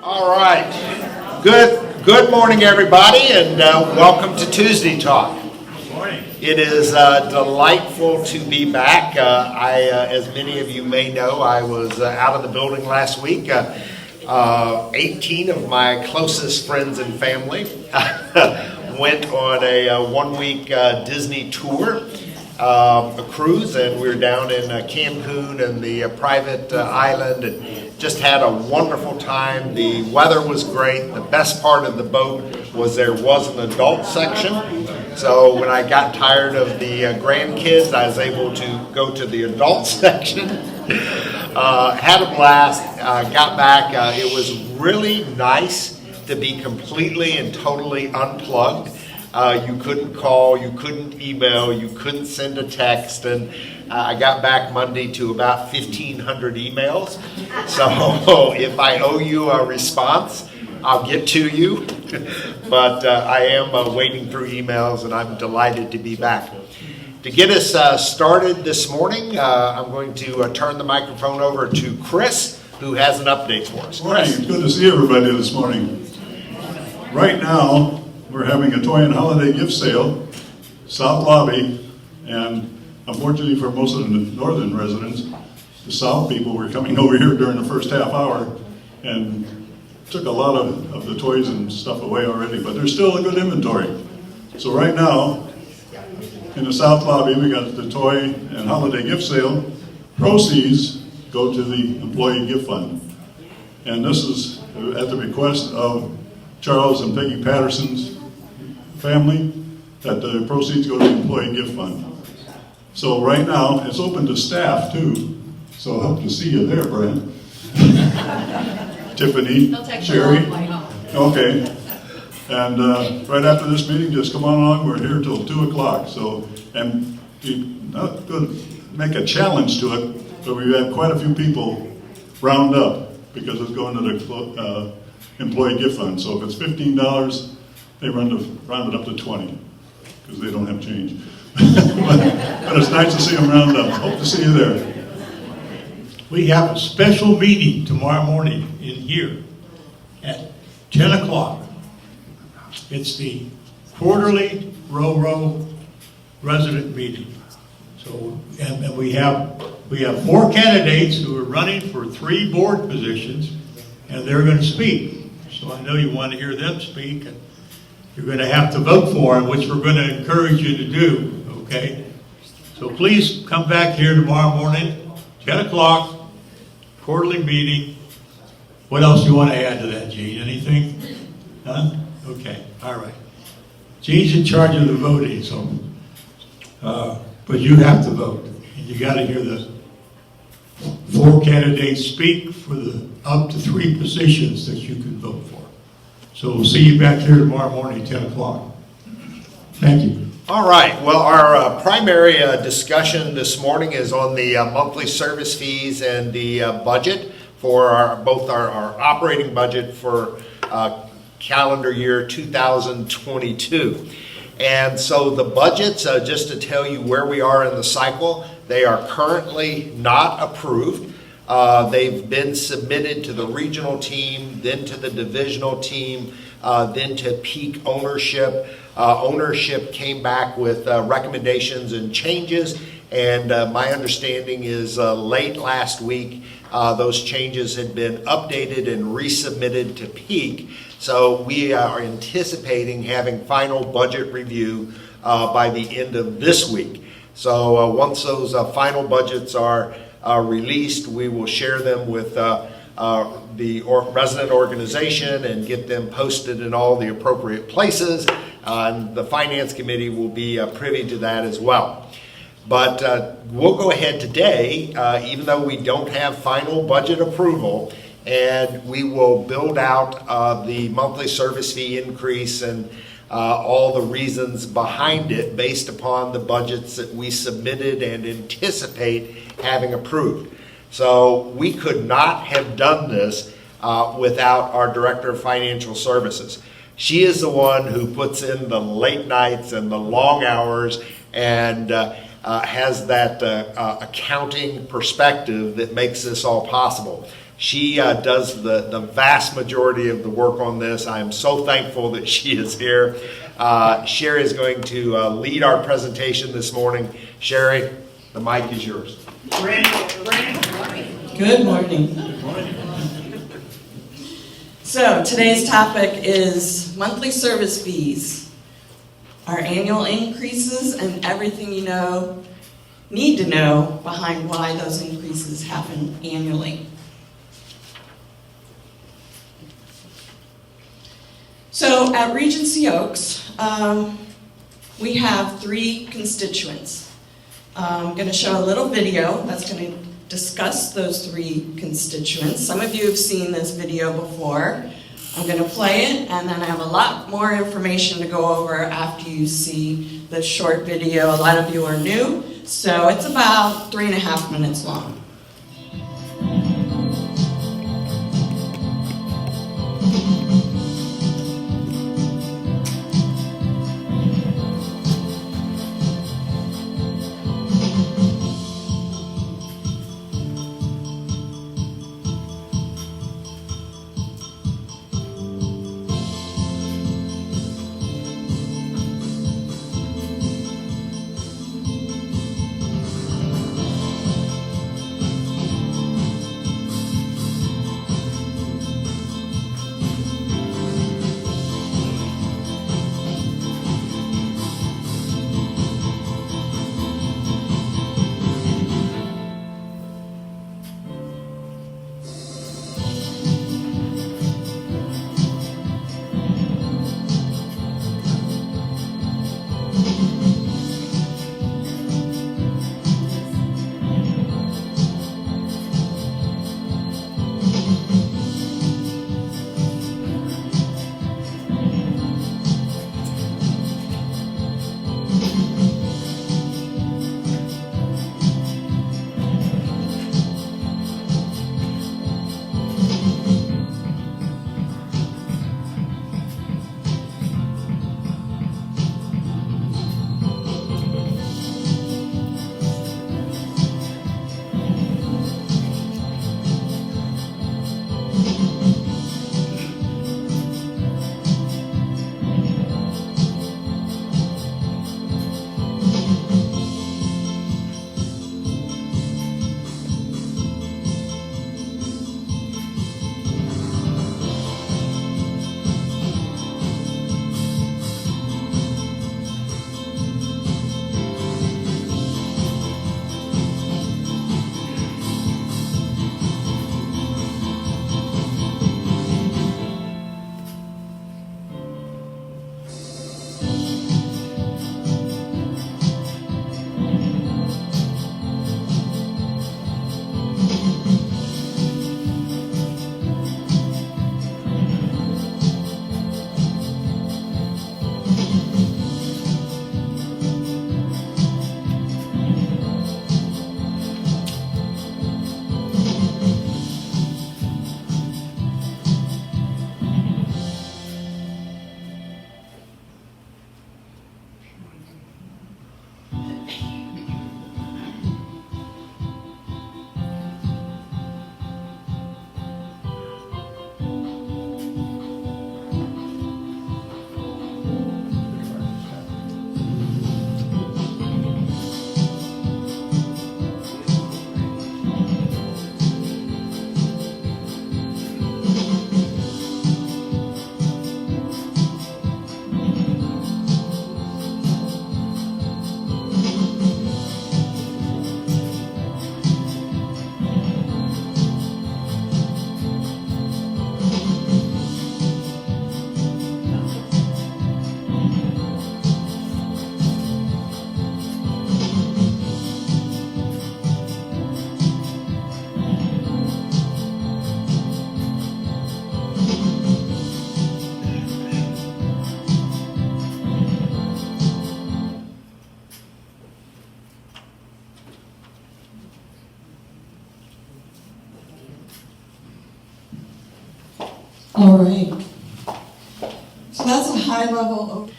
All right. Good morning, everybody, and welcome to Tuesday Talk. Good morning. It is delightful to be back. As many of you may know, I was out of the building last week. 18 of my closest friends and family went on a one-week Disney tour, a cruise, and we were down in Cancun and the private island, and just had a wonderful time. The weather was great. The best part of the boat was there was an adult section. So when I got tired of the grandkids, I was able to go to the adult section. Had a blast. Got back. It was really nice to be completely and totally unplugged. You couldn't call, you couldn't email, you couldn't send a text, and I got back Monday to about 1,500 emails. So if I owe you a response, I'll get to you. But I am wading through emails, and I'm delighted to be back. To get us started this morning, I'm going to turn the microphone over to Chris, who has an update for us. Morning. It's good to see everybody this morning. Right now, we're having a toy and holiday gift sale, South Lobby, and unfortunately for most of the northern residents, the South people were coming over here during the first half hour and took a lot of the toys and stuff away already, but there's still a good inventory. So right now, in the South Lobby, we got the toy and holiday gift sale. Proceeds go to the employee gift fund. And this is at the request of Charles and Peggy Patterson's family, that the proceeds go to the employee gift fund. So right now, it's open to staff too. So I hope to see you there, Brent. Tiffany, Sherry. Okay. And right after this meeting, just come on along. We're here till 2 o'clock. So, and we're not going to make a challenge to it, but we've had quite a few people round up because it's going to the employee gift fund. So if it's $15, they round it up to 20 because they don't have change. but it's nice to see them round up. Hope to see you there. We have a special meeting tomorrow morning in here at 10 o'clock. It's the quarterly RoRo resident meeting. So, and we have 4 candidates who are running for 3 board positions, and they're going to speak. So I know you want to hear them speak, and you're going to have to vote for them, which we're going to encourage you to do, okay? So please come back here tomorrow morning, 10 o'clock, quarterly meeting. What else do you want to add to that, Gene? Anything? Huh? Okay, all right. Gene's in charge of the voting, so, but you have to vote. And you got to hear the 4 candidates speak for the up to 3 positions that you can vote for. So we'll see you back here tomorrow morning, 10 o'clock. Thank you. All right. Well, our primary discussion this morning is on the monthly service fees and the budget for both our operating budget for calendar year 2022. And so the budgets, just to tell you where we are in the cycle, they are currently not approved. They've been submitted to the regional team, then to the divisional team, then to peak ownership. Ownership came back with recommendations and changes, and my understanding is late last week those changes had been updated and resubmitted to peak. So we are anticipating having final budget review by the end of this week. So once those final budgets are released, we will share them with the resident organization and get them posted in all the appropriate places. And the finance committee will be privy to that as well. But we'll go ahead today, even though we don't have final budget approval, and we will build out the monthly service fee increase and all the reasons behind it based upon the budgets that we submitted and anticipate having approved. So we could not have done this without our Director of Financial Services. She is the one who puts in the late nights and the long hours and has that accounting perspective that makes this all possible. She does the vast majority of the work on this. I am so thankful that she is here. Sherry is going to lead our presentation this morning. Sherry, the mic is yours. Good morning. So today's topic is monthly service fees, our annual increases, and everything you need to know behind why those increases happen annually. So at Regency Oaks, we have 3 constituents. I'm going to show a little video that's going to discuss those 3 constituents. Some of you have seen this video before. I'm going to play it, and then I have a lot more information to go over after you see the short video. A lot of you are new, so it's about 3.5 minutes long. All right. So that's a high level.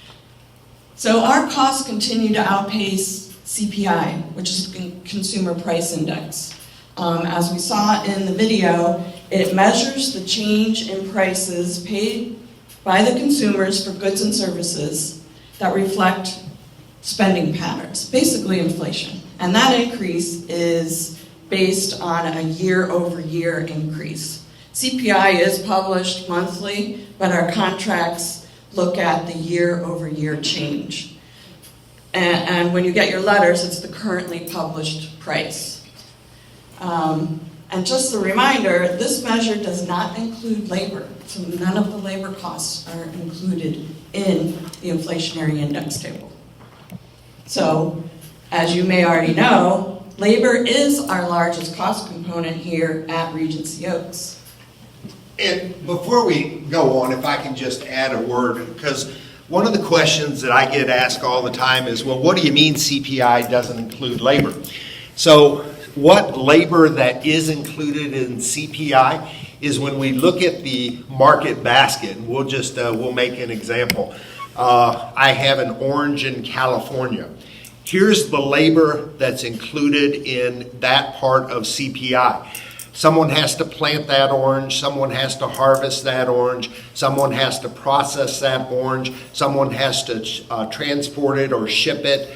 So our costs continue to outpace CPI, which is the Consumer Price Index. As we saw in the video, It measures the change in prices paid by the consumers for goods and services that reflect spending patterns, basically inflation. And that increase is based on a year-over-year increase. CPI is published monthly, but our contracts look at the year-over-year change. And when you get your letters, it's the currently published price. And just a reminder, this measure does not include labor, so none of the labor costs are included in the inflationary index table. So, as you may already know, labor is our largest cost component here at Regency Oaks. And before we go on, if I can just add a word, because one of the questions that I get asked all the time is, well, what do you mean CPI doesn't include labor? So what labor that is included in CPI is when we look at the market basket, and we'll make an example. I have an orange in California. Here's the labor that's included in that part of CPI. Someone has to plant that orange, someone has to harvest that orange, someone has to process that orange, someone has to transport it or ship it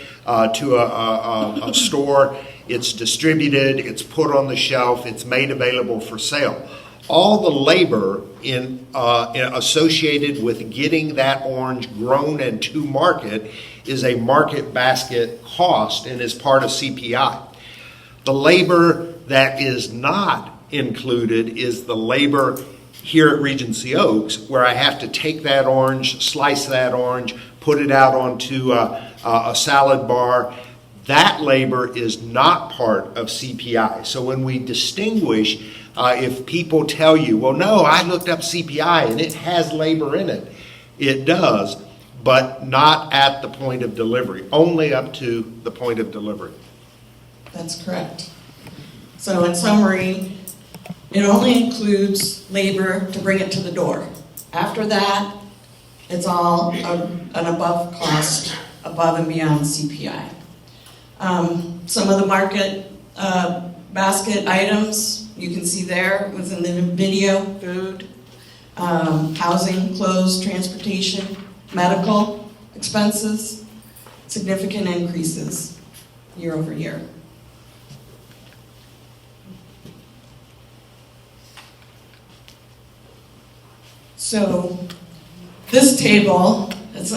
to a store. It's distributed, it's put on the shelf, it's made available for sale. All the labor associated with getting that orange grown and to market is a market basket cost and is part of CPI. The labor that is not included is the labor here at Regency Oaks, where I have to take that orange, slice that orange, put it out onto a salad bar. That labor is not part of CPI. So when we distinguish, if people tell you, well, no, I looked up CPI and it has labor in it, it does, but not at the point of delivery, only up to the point of delivery. That's correct. So in summary, it only includes labor to bring it to the door. After that, it's all an above cost, above and beyond CPI. Some of the market basket items you can see there was in the video: food, housing, clothes, transportation, medical expenses, significant increases year over year. So this table, there's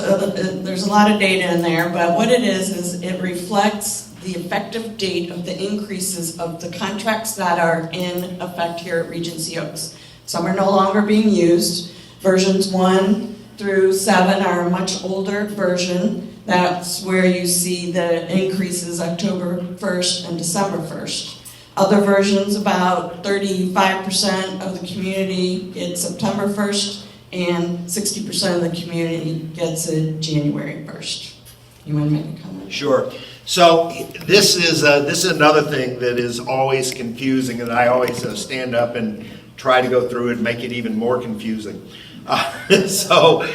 a lot of data in there, but what it is it reflects the effective date of the increases of the contracts that are in effect here at Regency Oaks. Some are no longer being used. Versions 1 through 7 are a much older version. That's where you see the increases October 1st and December 1st. Other versions, about 35% of the community gets September 1st, and 60% of the community gets it January 1st. You want to make a comment? Sure. So this is another thing that is always confusing, and I always stand up and try to go through it and make it even more confusing. So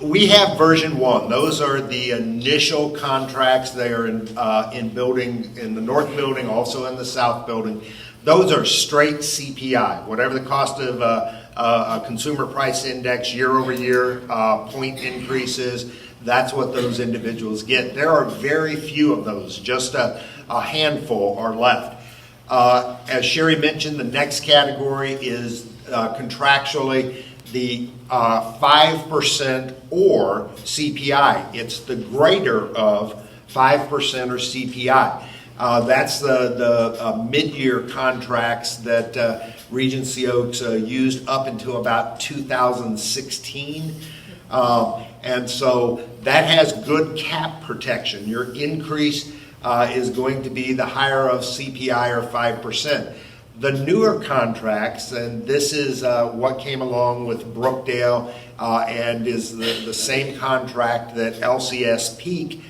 we have version 1. Those are the initial contracts. They are in the north building, also in the south building. Those are straight CPI, whatever the cost of a consumer price index year over year point increases. That's what those individuals get. There are very few of those, just a handful are left. As Sherry mentioned, the next category is contractually the 5% or CPI. It's the greater of 5% or CPI. That's the mid-year contracts that Regency Oaks used up until about 2016. And so that has good cap protection. Your increase is going to be the higher of CPI or 5%. The newer contracts, and this is what came along with Brookdale and is the same contract that LCS Peak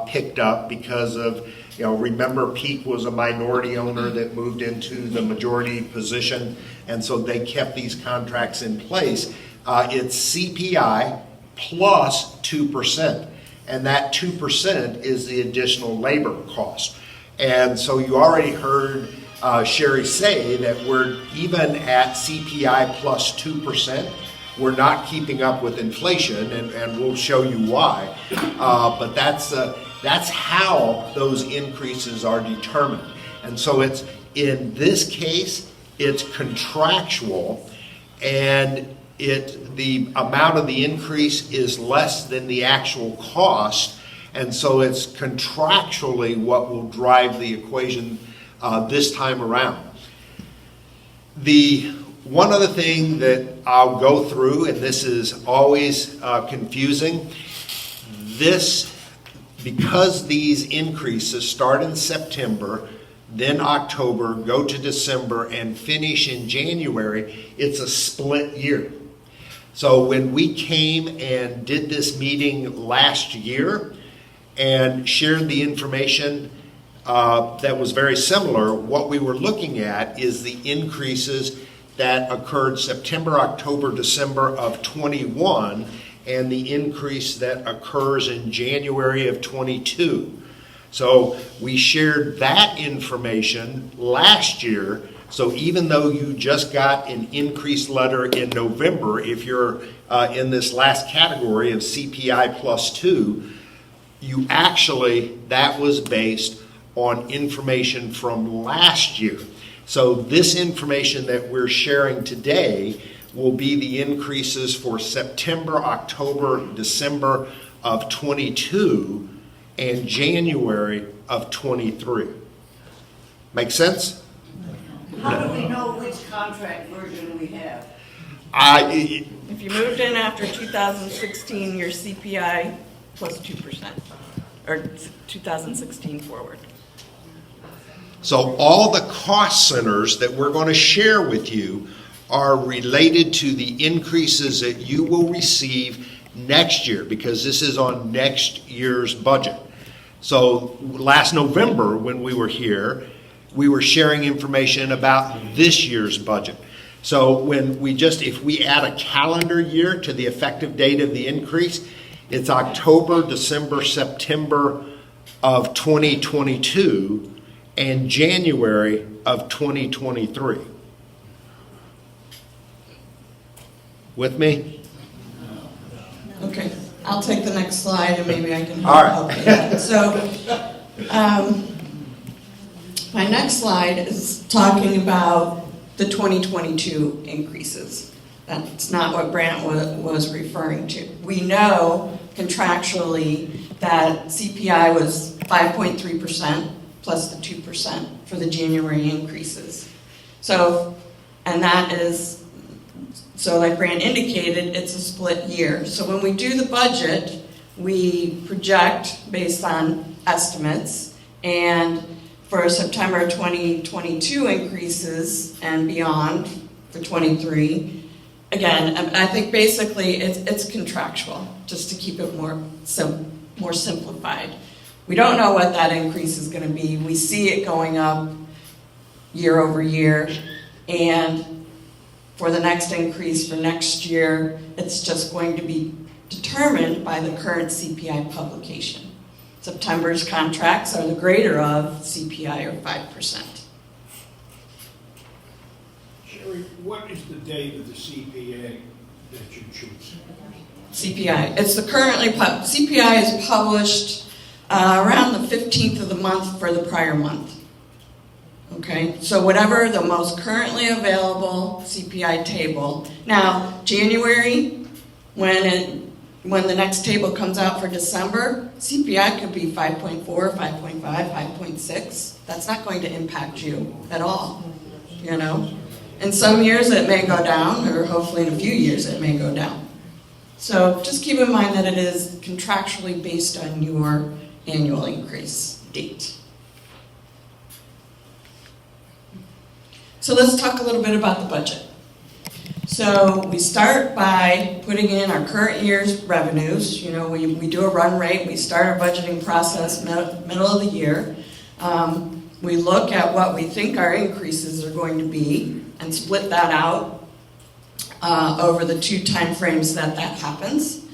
picked up because of, remember Peak was a minority owner that moved into the majority position, and so they kept these contracts in place. It's CPI plus 2%, and that 2% is the additional labor cost. And so you already heard Sherry say that we're even at CPI plus 2%. We're not keeping up with inflation, and we'll show you why. But that's how those increases are determined. And so it's, in this case, it's contractual, and the amount of the increase is less than the actual cost, and so it's contractually what will drive the equation this time around. The one other thing that I'll go through, and this is always confusing, because these increases start in September, then October, go to December, and finish in January, it's a split year. So when we came and did this meeting last year and shared the information that was very similar, what we were looking at is the increases that occurred September, October, December of 21, and the increase that occurs in January of 22. So we shared that information last year. So even though you just got an increased letter in November, if you're in this last category of CPI plus 2, you actually, that was based on information from last year. So this information that we're sharing today will be the increases for September, October, December of 22 and January of 23. Make sense? How do we know which contract version we have? If you moved in after 2016, your CPI plus 2%, or 2016 forward. So all the cost centers that we're going to share with you are related to the increases that you will receive next year, because this is on next year's budget. So last November when we were here, we were sharing information about this year's budget. So when if we add a calendar year to the effective date of the increase, it's October, December, September of 2022 and January of 2023. With me? Okay, I'll take the next slide and maybe I can All right. help you out. So, my next slide is talking about the 2022 increases. That's not what Brant was referring to. We know contractually that CPI was 5.3% plus the 2% for the January increases. So, and that is, so like Brant indicated, it's a split year. So when we do the budget, we project based on estimates, and for September 2022 increases and beyond for 23, again, I think basically it's contractual, just to keep it more simplified. We don't know what that increase is going to be. We see it going up year over year, and for the next increase for next year, it's just going to be determined by the current CPI publication. September's contracts are the greater of CPI, or 5%. Sherry, what is the date of the CPA that you choose? CPI. It's the currently CPI is published around the 15th of the month for the prior month. Okay, so whatever the most currently available CPI table. Now, January, when the next table comes out for December, CPI could be 5.4, 5.5, 5.6. That's not going to impact you at all, you know. In some years it may go down, or hopefully in a few years it may go down. So just keep in mind that it is contractually based on your annual increase date. So let's talk a little bit about the budget. So we start by putting in our current year's revenues. You know, we do a run rate. We start our budgeting process middle of the year. We look at what we think our increases are going to be and split that out over the 2 time frames that happens.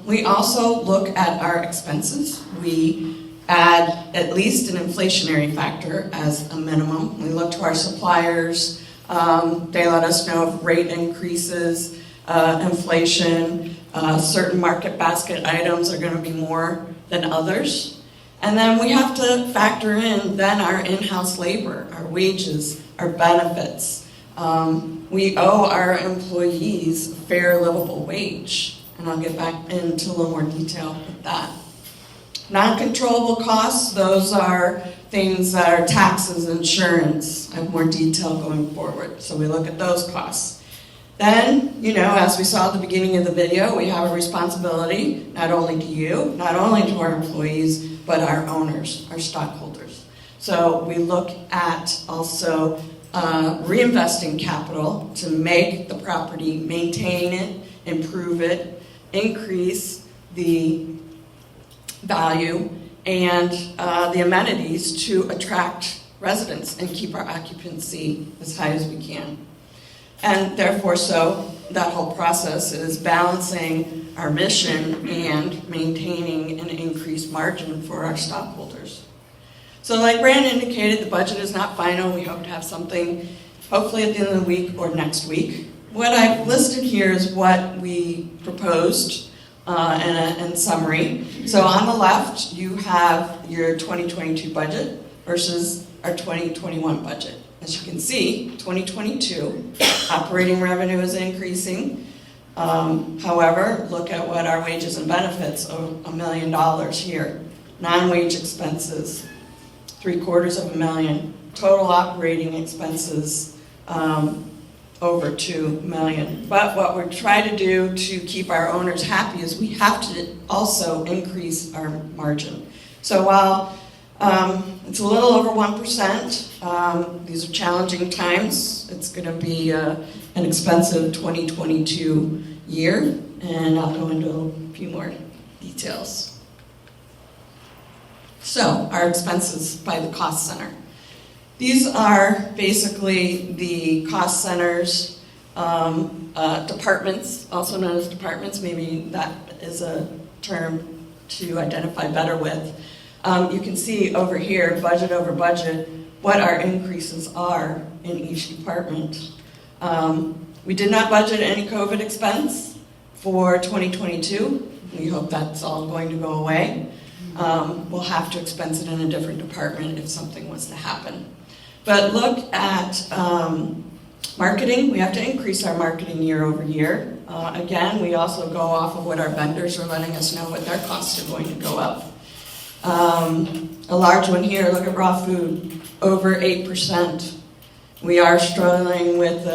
We also look at our expenses. We add at least an inflationary factor as a minimum. We look to our suppliers. They let us know of rate increases, inflation, certain market basket items are going to be more than others. And then we have to factor in then our in-house labor, our wages, our benefits. We owe our employees a fair livable wage, and I'll get back into a little more detail with that. Non-controllable costs, those are things that are taxes, insurance. I have more detail going forward, so we look at those costs. Then, as we saw at the beginning of the video, we have a responsibility not only to you, not only to our employees, but our owners, our stockholders. So we look at also reinvesting capital to make the property, maintain it, improve it, increase the value and the amenities to attract residents and keep our occupancy as high as we can. And therefore, so that whole process is balancing our mission and maintaining an increased margin for our stockholders. So like Brand indicated, the budget is not final. We hope to have something hopefully at the end of the week or next week. What I've listed here is what we proposed in summary. So on the left, you have your 2022 budget versus our 2021 budget. As you can see, 2022, operating revenue is increasing. However, look at what our wages and benefits, $1 million here. Non-wage expenses, $750,000. Total operating expenses, over $2 million. But what we're trying to do to keep our owners happy is we have to also increase our margin. So while it's a little over 1%, these are challenging times. It's going to be an expensive 2022 year, and I'll go into a few more details. So our expenses by the cost center. These are basically the cost centers, departments, also known as departments. Maybe that is a term to identify better with. You can see over here, budget over budget, what our increases are in each department. We did not budget any COVID expense for 2022. We hope that's all going to go away. We'll have to expense it in a different department if something was to happen. But look at marketing. We have to increase our marketing year over year. Again, we also go off of what our vendors are letting us know what their costs are going to go up. A large one here, look at raw food, over 8%. We are struggling with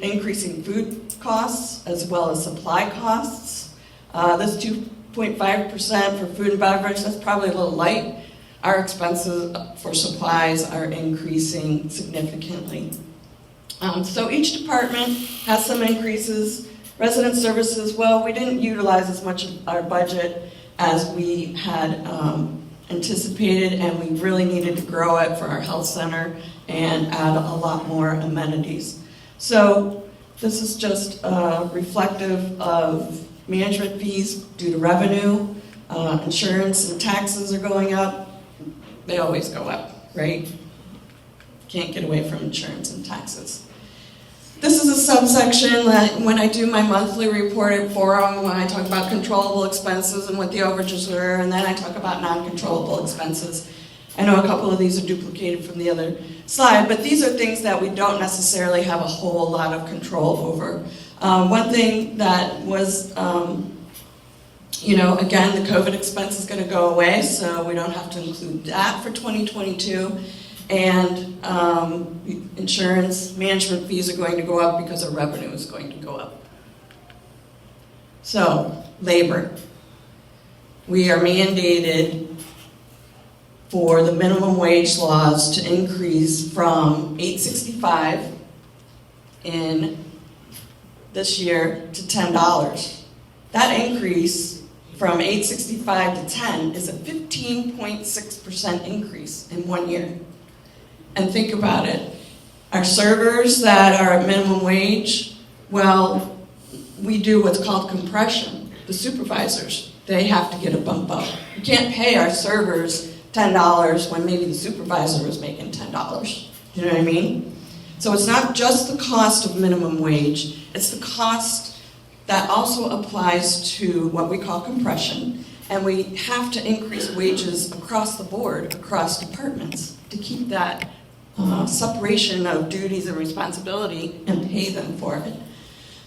increasing food costs as well as supply costs. This 2.5% for food and beverage, that's probably a little light. Our expenses for supplies are increasing significantly. So each department has some increases. Resident services, well, we didn't utilize as much of our budget as we had anticipated, and we really needed to grow it for our health center and add a lot more amenities. So this is just reflective of management fees due to revenue. Insurance and taxes are going up. They always go up, right? Can't get away from insurance and taxes. This is a subsection that when I do my monthly report at Forum, when I talk about controllable expenses and what the overages were, and then I talk about non-controllable expenses. I know a couple of these are duplicated from the other slide, but these are things that we don't necessarily have a whole lot of control over. One thing that was, again, the COVID expense is going to go away, so we don't have to include that for 2022. And insurance management fees are going to go up because our revenue is going to go up. So, labor. We are mandated for the minimum wage laws to increase from $8.65 in this year to $10. That increase from $8.65 to $10 is a 15.6% increase in 1 year. And think about it. Our servers that are at minimum wage, well, we do what's called compression. The supervisors, they have to get a bump up. You can't pay our servers $10 when maybe the supervisor was making $10. You know what I mean? So it's not just the cost of minimum wage, it's the cost that also applies to what we call compression. And we have to increase wages across the board, across departments, to keep that separation of duties and responsibility and pay them for it.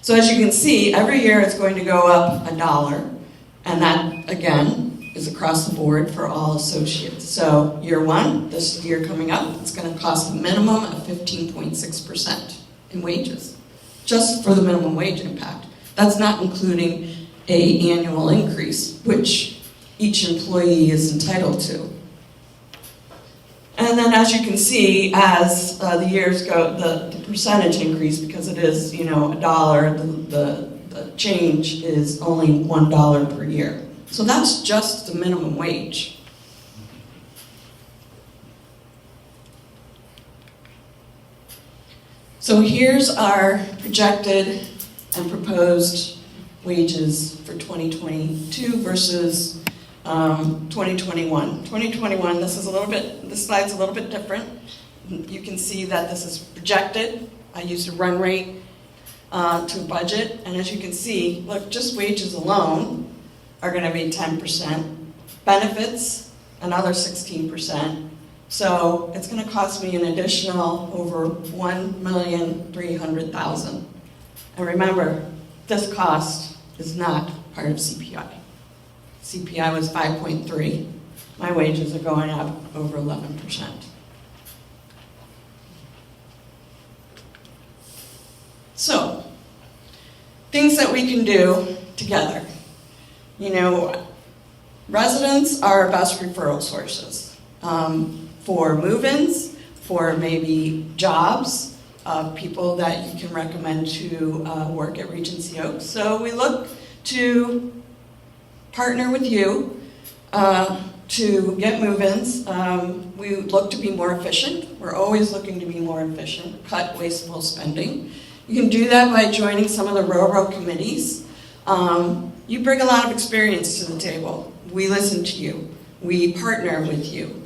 So as you can see, every year it's going to go up $1, and that, again, is across the board for all associates. So year one, this year coming up, it's going to cost a minimum of 15.6% in wages, just for the minimum wage impact. That's not including an annual increase, which each employee is entitled to. And then as you can see, as the years go, the percentage increase, because it is, $1, the change is only $1 per year. So that's just the minimum wage. So here's our projected and proposed wages for 2022 versus 2021. 2021, this slide's a little bit different. You can see that this is projected. I used a run rate to budget, and as you can see, look, just wages alone are going to be 10%. Benefits, another 16%. So it's going to cost me an additional over $1,300,000. And remember, this cost is not part of CPI. CPI was 5.3. My wages are going up over 11%. So, things that we can do together. Residents are our best referral sources for move-ins, for maybe jobs, people that you can recommend to work at Regency Oaks. So we look to partner with you to get move-ins. We look to be more efficient. We're always looking to be more efficient, cut wasteful spending. You can do that by joining some of the railroad committees. You bring a lot of experience to the table. We listen to you. We partner with you.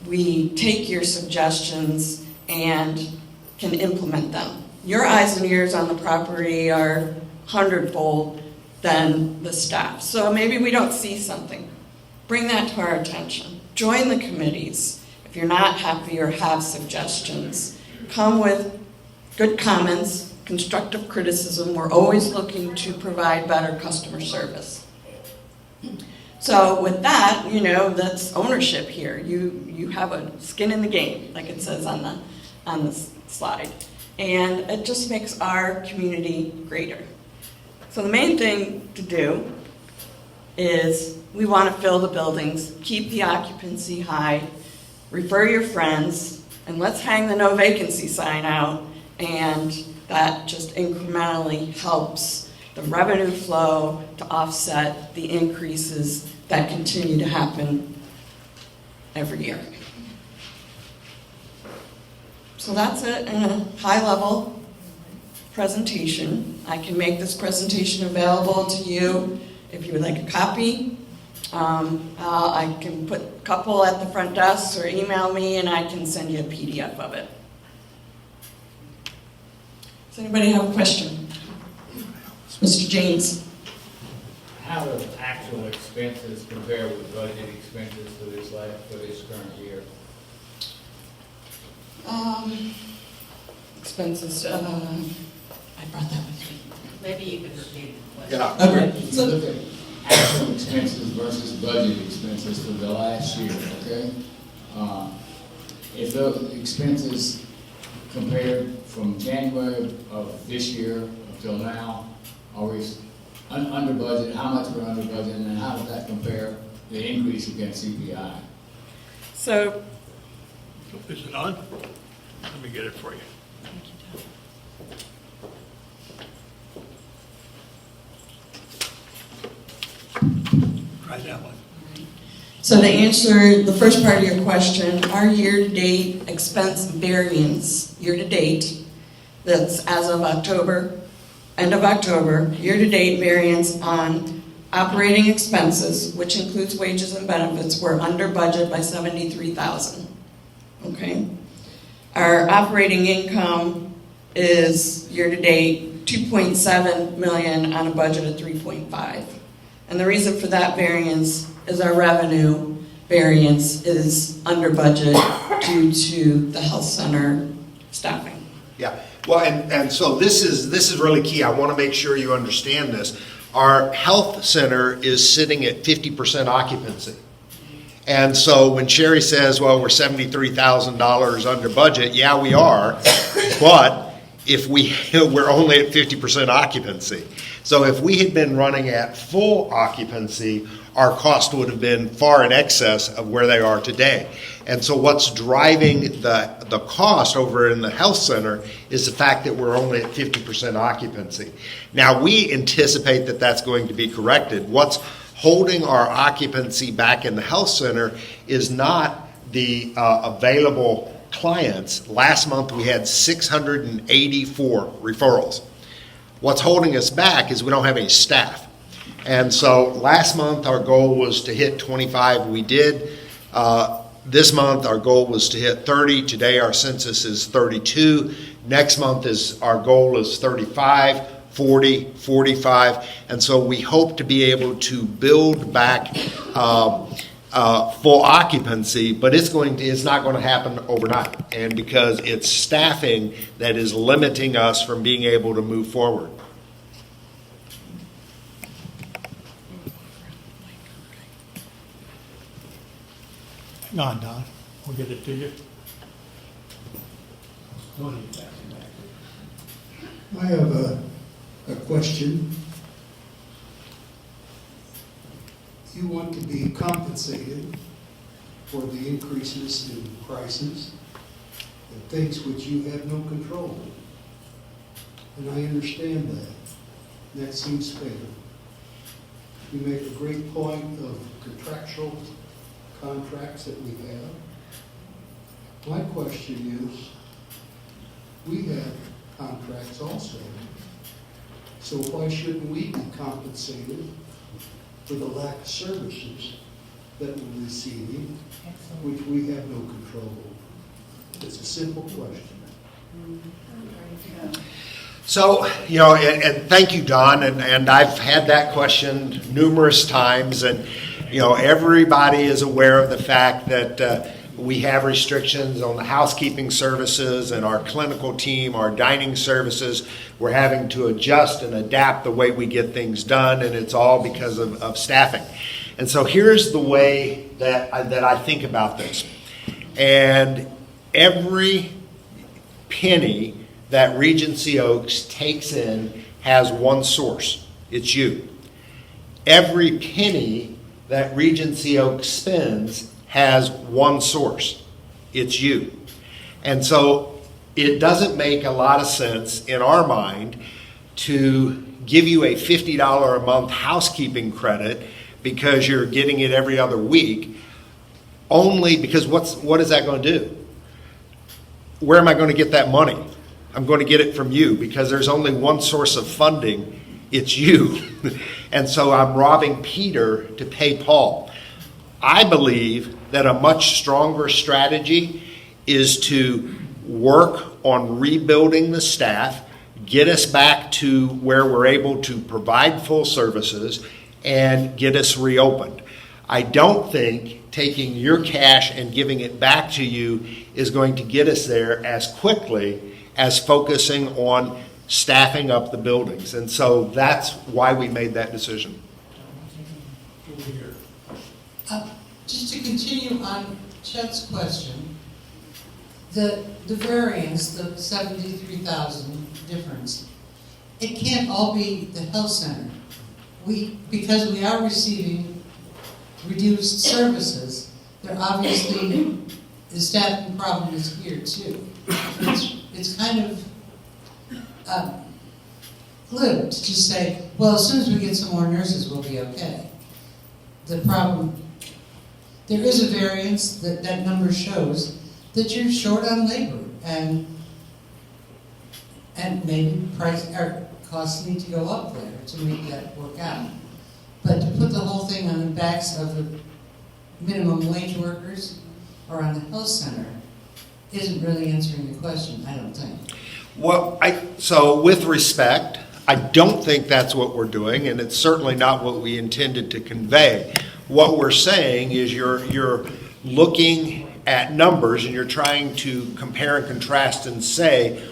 We take your suggestions and can implement them. Your eyes and ears on the property are 100-fold than the staff. So maybe we don't see something. Bring that to our attention. Join the committees. If you're not happy or have suggestions, come with good comments, constructive criticism. We're always looking to provide better customer service. So with that, that's ownership here. You have a skin in the game, like it says on the slide. And it just makes our community greater. So the main thing to do is we want to fill the buildings, keep the occupancy high, refer your friends, and let's hang the no vacancy sign out, and that just incrementally helps the revenue flow to offset the increases that continue to happen every year. So that's it in a high-level presentation. I can make this presentation available to you if you would like a copy. I can put a couple at the front desk or email me and I can send you a PDF of it. Does anybody have a question? Mr. James. How do actual expenses compare with budget expenses for this current year? Expenses, I brought that with me. Maybe you could repeat the question. Yeah. Okay. So look at actual expenses versus budget expenses for the last year, okay? If those expenses compared from January of this year until now, are we under budget? How much we're under budget, and then how does that compare the increase against CPI? So, Is it on? Let me get it for you. Try that one. so to answer the first part of your question, our year-to-date expense variance, year-to-date, that's as of October, end of October, year-to-date variance on operating expenses, which includes wages and benefits, were under budget by $73,000. Okay? Our operating income is year-to-date $2.7 million on a budget of $3.5. And the reason for that variance is our revenue variance is under budget due to the health center staffing. Yeah, well, and so this is really key. I want to make sure you understand this. Our health center is sitting at 50% occupancy. And so when Sherry says, well, we're $73,000 under budget, yeah, we are, but if we're only at 50% occupancy. So if we had been running at full occupancy, our cost would have been far in excess of where they are today. And so what's driving the cost over in the health center is the fact that we're only at 50% occupancy. Now, we anticipate that that's going to be corrected. What's holding our occupancy back in the health center is not the available clients. Last month, we had 684 referrals. What's holding us back is we don't have any staff. And so last month, our goal was to hit 25. We did. This month, our goal was to hit 30. Today, our census is 32. Next month, our goal is 35, 40, 45. And so we hope to be able to build back full occupancy, but it's not going to happen overnight. And because it's staffing that is limiting us from being able to move forward. Hang on, Don, we'll get it to you. Don't need that. I have a question. You want to be compensated for the increases in prices and things which you have no control over. And I understand that. That seems fair. You make a great point of contractual contracts that we have. My question is, we have contracts also. So why shouldn't we be compensated for the lack of services that we're receiving, which we have no control over? It's a simple question. So, and thank you, Don, and I've had that question numerous times, and, everybody is aware of the fact that we have restrictions on the housekeeping services and our clinical team, our dining services. We're having to adjust and adapt the way we get things done, and it's all because of staffing. And so here's the way that I think about this. And every penny that Regency Oaks takes in has one source. It's you. Every penny that Regency Oaks spends has one source. It's you. And so it doesn't make a lot of sense in our mind to give you a $50 a month housekeeping credit because you're getting it every other week, only because what is that going to do? Where am I going to get that money? I'm going to get it from you because there's only one source of funding. It's you. And so I'm robbing Peter to pay Paul. I believe that a much stronger strategy is to work on rebuilding the staff, get us back to where we're able to provide full services, and get us reopened. I don't think taking your cash and giving it back to you is going to get us there as quickly as focusing on staffing up the buildings. And so that's why we made that decision. Over here. Just to continue on Chet's question, the variance, the 73,000 difference, it can't all be the health center. Because we are receiving reduced services, there obviously the staffing problem is here too. It's kind of glib to just say, well, as soon as we get some more nurses, we'll be okay. The problem, there is a variance that number shows that you're short on labor, and maybe price or costs need to go up there to make that work out. But to put the whole thing on the backs of the minimum wage workers or on the health center isn't really answering the question, I don't think. Well, so with respect, I don't think that's what we're doing, and it's certainly not what we intended to convey. What we're saying is you're looking at numbers and you're trying to compare and contrast and say,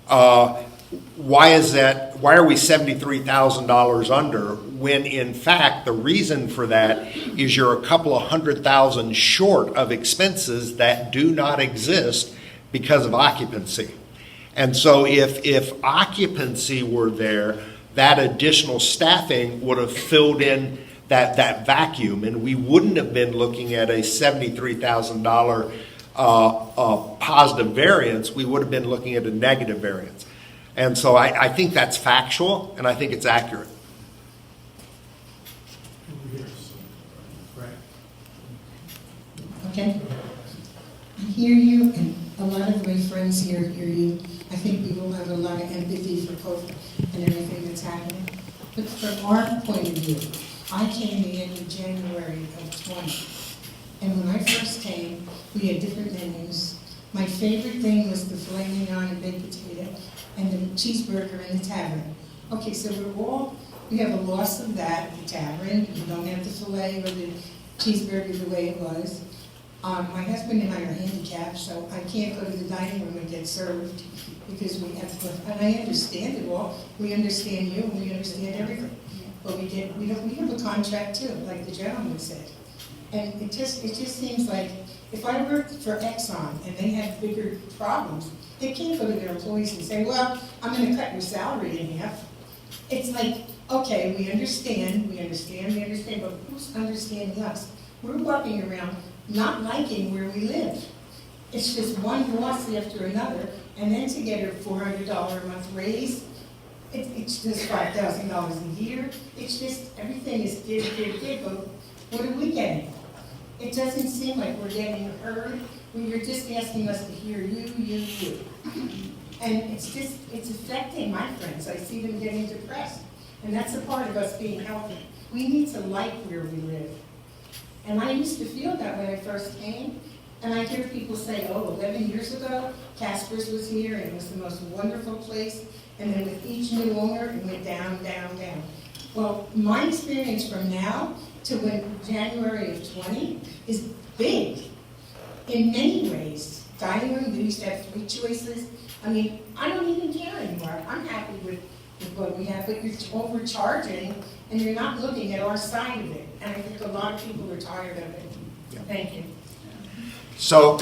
why are we $73,000 under, when in fact the reason for that is you're a couple of $100,000 short of expenses that do not exist because of occupancy. And so if occupancy were there, that additional staffing would have filled in that vacuum, and we wouldn't have been looking at a $73,000 positive variance. We would have been looking at a negative variance. And so I think that's factual, and I think it's accurate. Okay. I hear you, and a lot of my friends here hear you. I think we all have a lot of empathy for COVID and everything that's happening. But from our point of view, I came in January of 20. And when I first came, we had different menus. My favorite thing was the filet mignon and baked potato and the cheeseburger in the tavern. Okay, so we have a loss of that at the tavern. We don't have the filet or the cheeseburger the way it was. My husband and I are handicapped, so I can't go to the dining room and get served because we have to, and I understand it all. We understand you and we understand everything. But we have a contract too, like the gentleman said. And it just seems like if I worked for Exxon and they had bigger problems, they can't go to their employees and say, well, I'm gonna cut your salary in half. It's like, okay, we understand, but who's understanding us? We're walking around not liking where we live. It's just one loss after another, and then to get a $400 a month raise, it's just $5,000 a year. It's just, everything is good, but what are we getting? It doesn't seem like we're getting heard. You're just asking us to hear you. And it's affecting my friends. I see them getting depressed. And that's a part of us being healthy. We need to like where we live. And I used to feel that when I first came. And I hear people say, 11 years ago, Casper's was here and it was the most wonderful place. And then with each new owner, it went down, down, down. Well, my experience from now to when January of 20 is big in many ways. Dining room, we used to have 3 choices. I mean, I don't even care anymore. I'm happy with what we have, but you're overcharging and you're not looking at our side of it. And I think a lot of people are tired of it. Thank you. So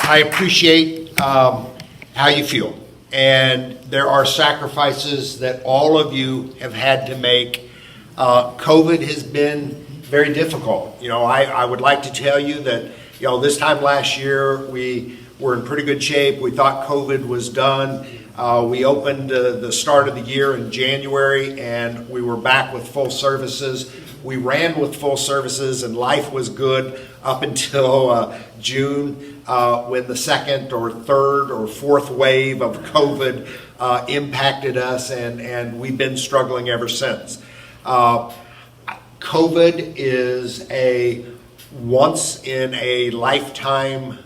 I appreciate how you feel. And there are sacrifices that all of you have had to make. COVID has been very difficult. I would like to tell you that, this time last year, we were in pretty good shape. We thought COVID was done. We opened the start of the year in January, and we were back with full services. We ran with full services, and life was good up until June, when the second or third or fourth wave of COVID impacted us, and we've been struggling ever since. COVID is a once-in-a-lifetime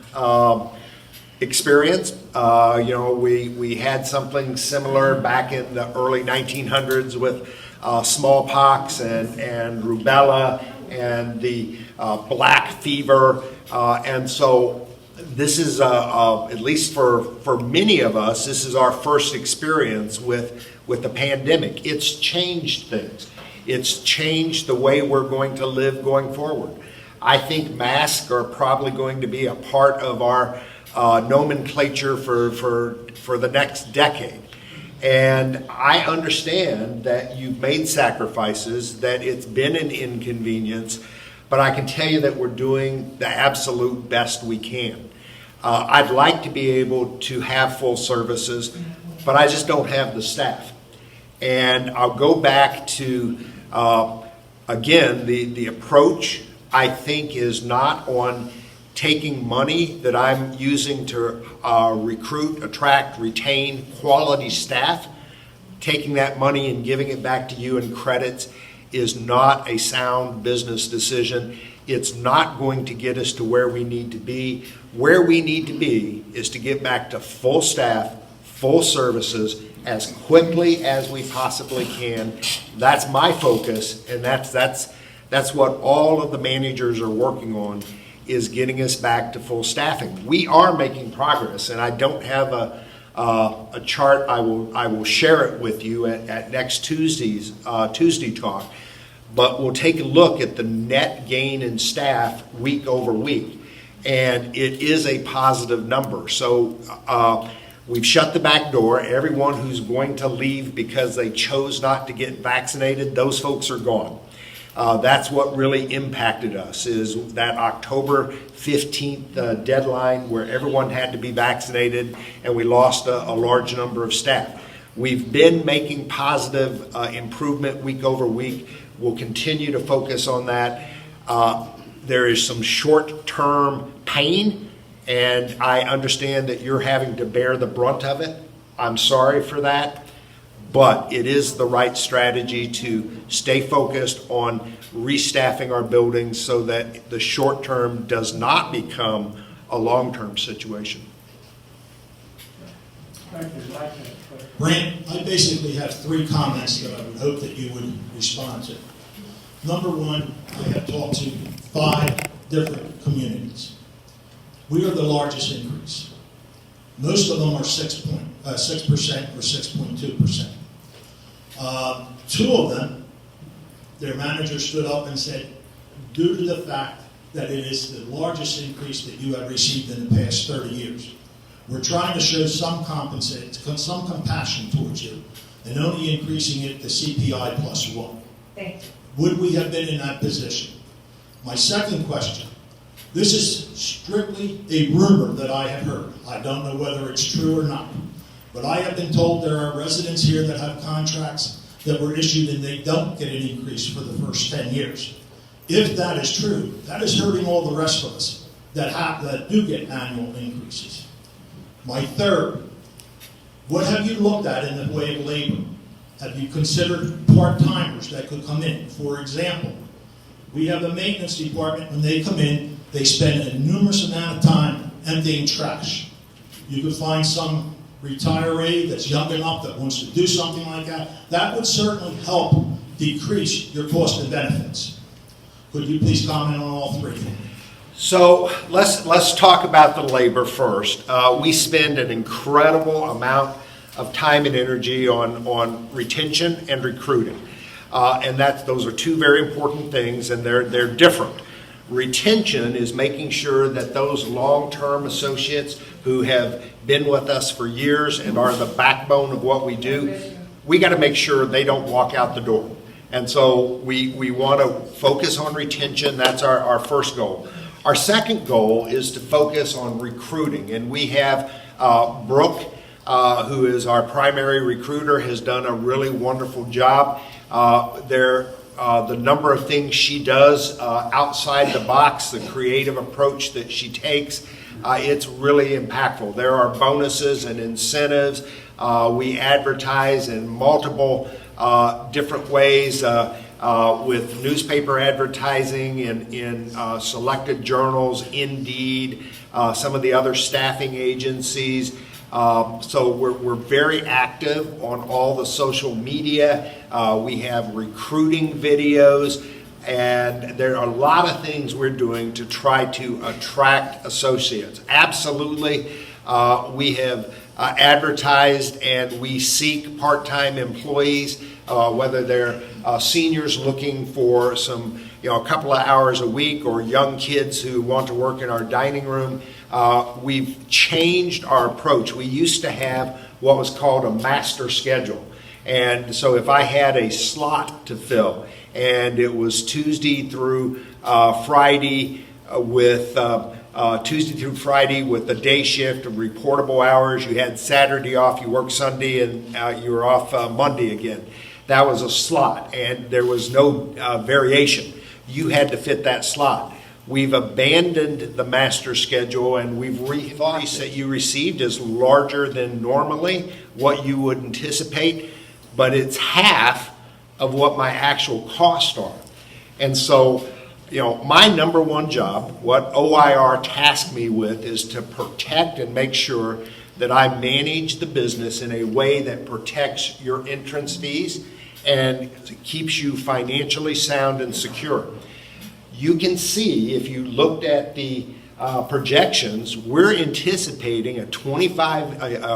experience. We had something similar back in the early 1900s with smallpox and rubella and the black fever. And so this is, at least for many of us, this is our first experience with the pandemic. It's changed things. It's changed the way we're going to live going forward. I think masks are probably going to be a part of our nomenclature for the next decade. And I understand that you've made sacrifices, that it's been an inconvenience, but I can tell you that we're doing the absolute best we can. I'd like to be able to have full services, but I just don't have the staff. And I'll go back to, again, the approach, I think, is not on taking money that I'm using to recruit, attract, retain quality staff taking that money and giving it back to you in credits is not a sound business decision. It's not going to get us to where we need to be. Where we need to be is to get back to full staff, full services as quickly as we possibly can. That's my focus, and that's what all of the managers are working on, is getting us back to full staffing. We are making progress, and I don't have a chart. I will share it with you at next Tuesday's Tuesday talk. But we'll take a look at the net gain in staff week over week, and it is a positive number. So we've shut the back door. Everyone who's going to leave because they chose not to get vaccinated, those folks are gone. That's what really impacted us, is that October 15th deadline where everyone had to be vaccinated, and we lost a large number of staff. We've been making positive improvement week over week. We'll continue to focus on that. There is some short-term pain, and I understand that you're having to bear the brunt of it. I'm sorry for that, but it is the right strategy to stay focused on restaffing our buildings so that the short-term does not become a long-term situation. Brent, I basically have 3 comments that I would hope that you would respond to. Number one, I have talked to 5 different communities. We are the largest increase. Most of them are 6% or 6.2%. 2 of them, their manager stood up and said, due to the fact that it is the largest increase that you have received in the past 30 years, we're trying to show some compassion towards you, and only increasing it to CPI plus 1. Thank you. Would we have been in that position? My second question, this is strictly a rumor that I have heard. I don't know whether it's true or not, but I have been told there are residents here that have contracts that were issued and they don't get an increase for the first 10 years. If that is true, that is hurting all the rest of us that do get annual increases. My third, what have you looked at in the way of labor? Have you considered part-timers that could come in? For example, we have the maintenance department. When they come in, they spend an enormous amount of time emptying trash. You could find some retiree that's young enough that wants to do something like that. That would certainly help decrease your cost of benefits. Could you please comment on all 3? So let's talk about the labor first. We spend an incredible amount of time and energy on retention and recruiting, and those are 2 very important things, and they're different. Retention is making sure that those long-term associates who have been with us for years and are the backbone of what we do, we got to make sure they don't walk out the door. And so we want to focus on retention. That's our first goal. Our second goal is to focus on recruiting, and we have Brooke, who is our primary recruiter, has done a really wonderful job. The number of things she does outside the box, the creative approach that she takes, it's really impactful. There are bonuses and incentives. We advertise in multiple different ways with newspaper advertising in selected journals, Indeed, some of the other staffing agencies. So we're very active on all the social media. We have recruiting videos, and there are a lot of things we're doing to try to attract associates. Absolutely, we have advertised and we seek part-time employees, whether they're seniors looking for a couple of hours a week, or young kids who want to work in our dining room. We've changed our approach. We used to have what was called a master schedule. And so if I had a slot to fill, and it was Tuesday through Friday with the day shift of reportable hours, you had Saturday off, you worked Sunday, and you were off Monday again. That was a slot, and there was no variation. You had to fit that slot. We've abandoned the master schedule, and we've rethought that you received is larger than normally what you would anticipate. but it's half of what my actual costs are. And so, you know, my number one job, what OIR tasked me with, is to protect and make sure that I manage the business in a way that protects your entrance fees and keeps you financially sound and secure. You can see, if you looked at the projections, we're anticipating a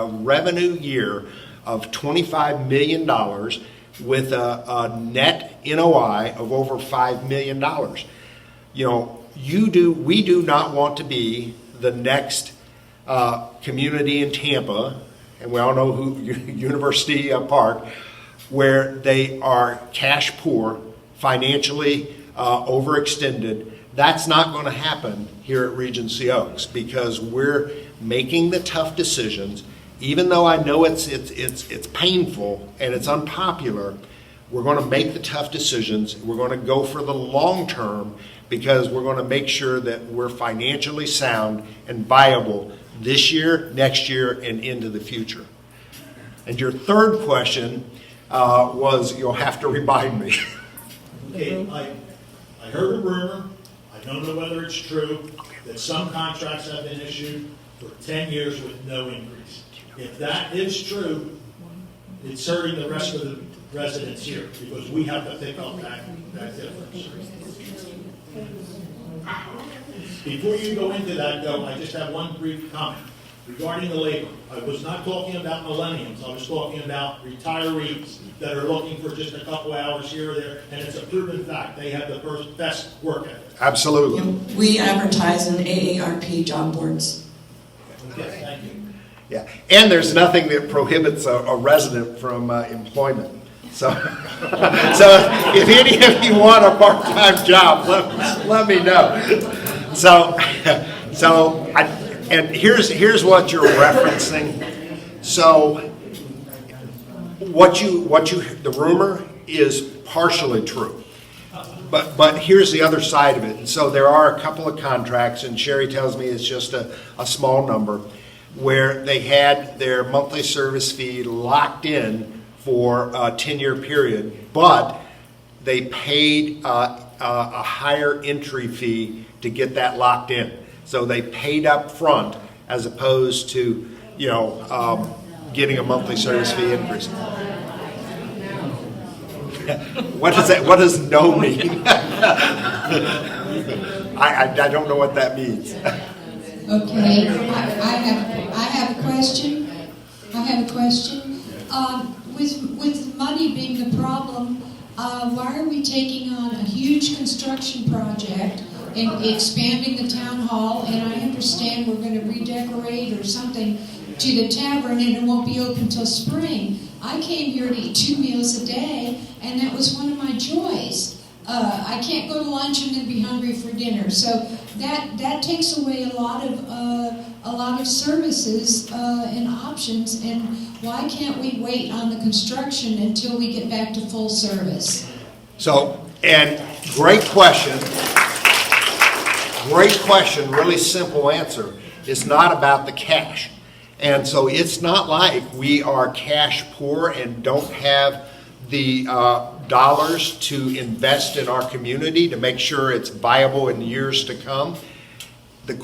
revenue year of $25 million with a net NOI of over $5 million. You know, we do not want to be the next community in Tampa, and we all know who, University Park, where they are cash poor, financially overextended. That's not going to happen here at Regency Oaks, because we're making the tough decisions. Even though I know it's painful and it's unpopular, we're going to make the tough decisions. We're going to go for the long term, because we're going to make sure that we're financially sound and viable this year, next year, and into the future. And your third question was, you'll have to remind me. Okay, I heard a rumor, I don't know whether it's true, that some contracts have been issued for 10 years with no increase. If that is true, it's hurting the rest of the residents here, because we have to pick up that difference. Before you go into that, though, I just have one brief comment regarding the labor. I was not talking about millennials. I was talking about retirees that are looking for just a couple hours here or there, and it's a proven fact. They have the best work ethic. Absolutely. We advertise in AARP job boards. Okay, thank you. Yeah, and there's nothing that prohibits a resident from employment. So, if any of you want a part-time job, let me know. And here's what you're referencing. So, the rumor is partially true, but here's the other side of it. And so there are a couple of contracts, and Sherry tells me it's just a small number, where they had their monthly service fee locked in for a 10-year period, but they paid a higher entry fee to get that locked in. So they paid up front as opposed to, getting a monthly service fee increase. What does that? What does no mean? I don't know what that means. Okay, I have a question. With money being the problem, why are we taking on a huge construction project and expanding the town hall? And I understand we're going to redecorate or something to the tavern, and it won't be open till spring. I came here to eat 2 meals a day, and that was one of my joys. I can't go to lunch and then be hungry for dinner. So that takes away a lot of services and options. And why can't we wait on the construction until we get back to full service? So, and great question. Great question. Really simple answer. It's not about the cash. And so it's not like we are cash poor and don't have the dollars to invest in our community to make sure it's viable in years to come. The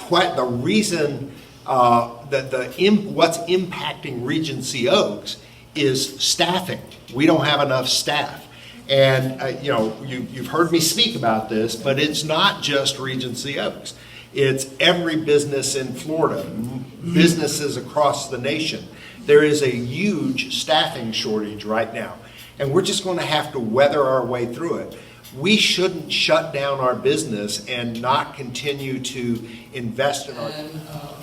reason what's impacting Regency Oaks is staffing. We don't have enough staff. And you've heard me speak about this, but it's not just Regency Oaks. It's every business in Florida, businesses across the nation. There is a huge staffing shortage right now, and we're just going to have to weather our way through it. We shouldn't shut down our business and not continue to invest in our... And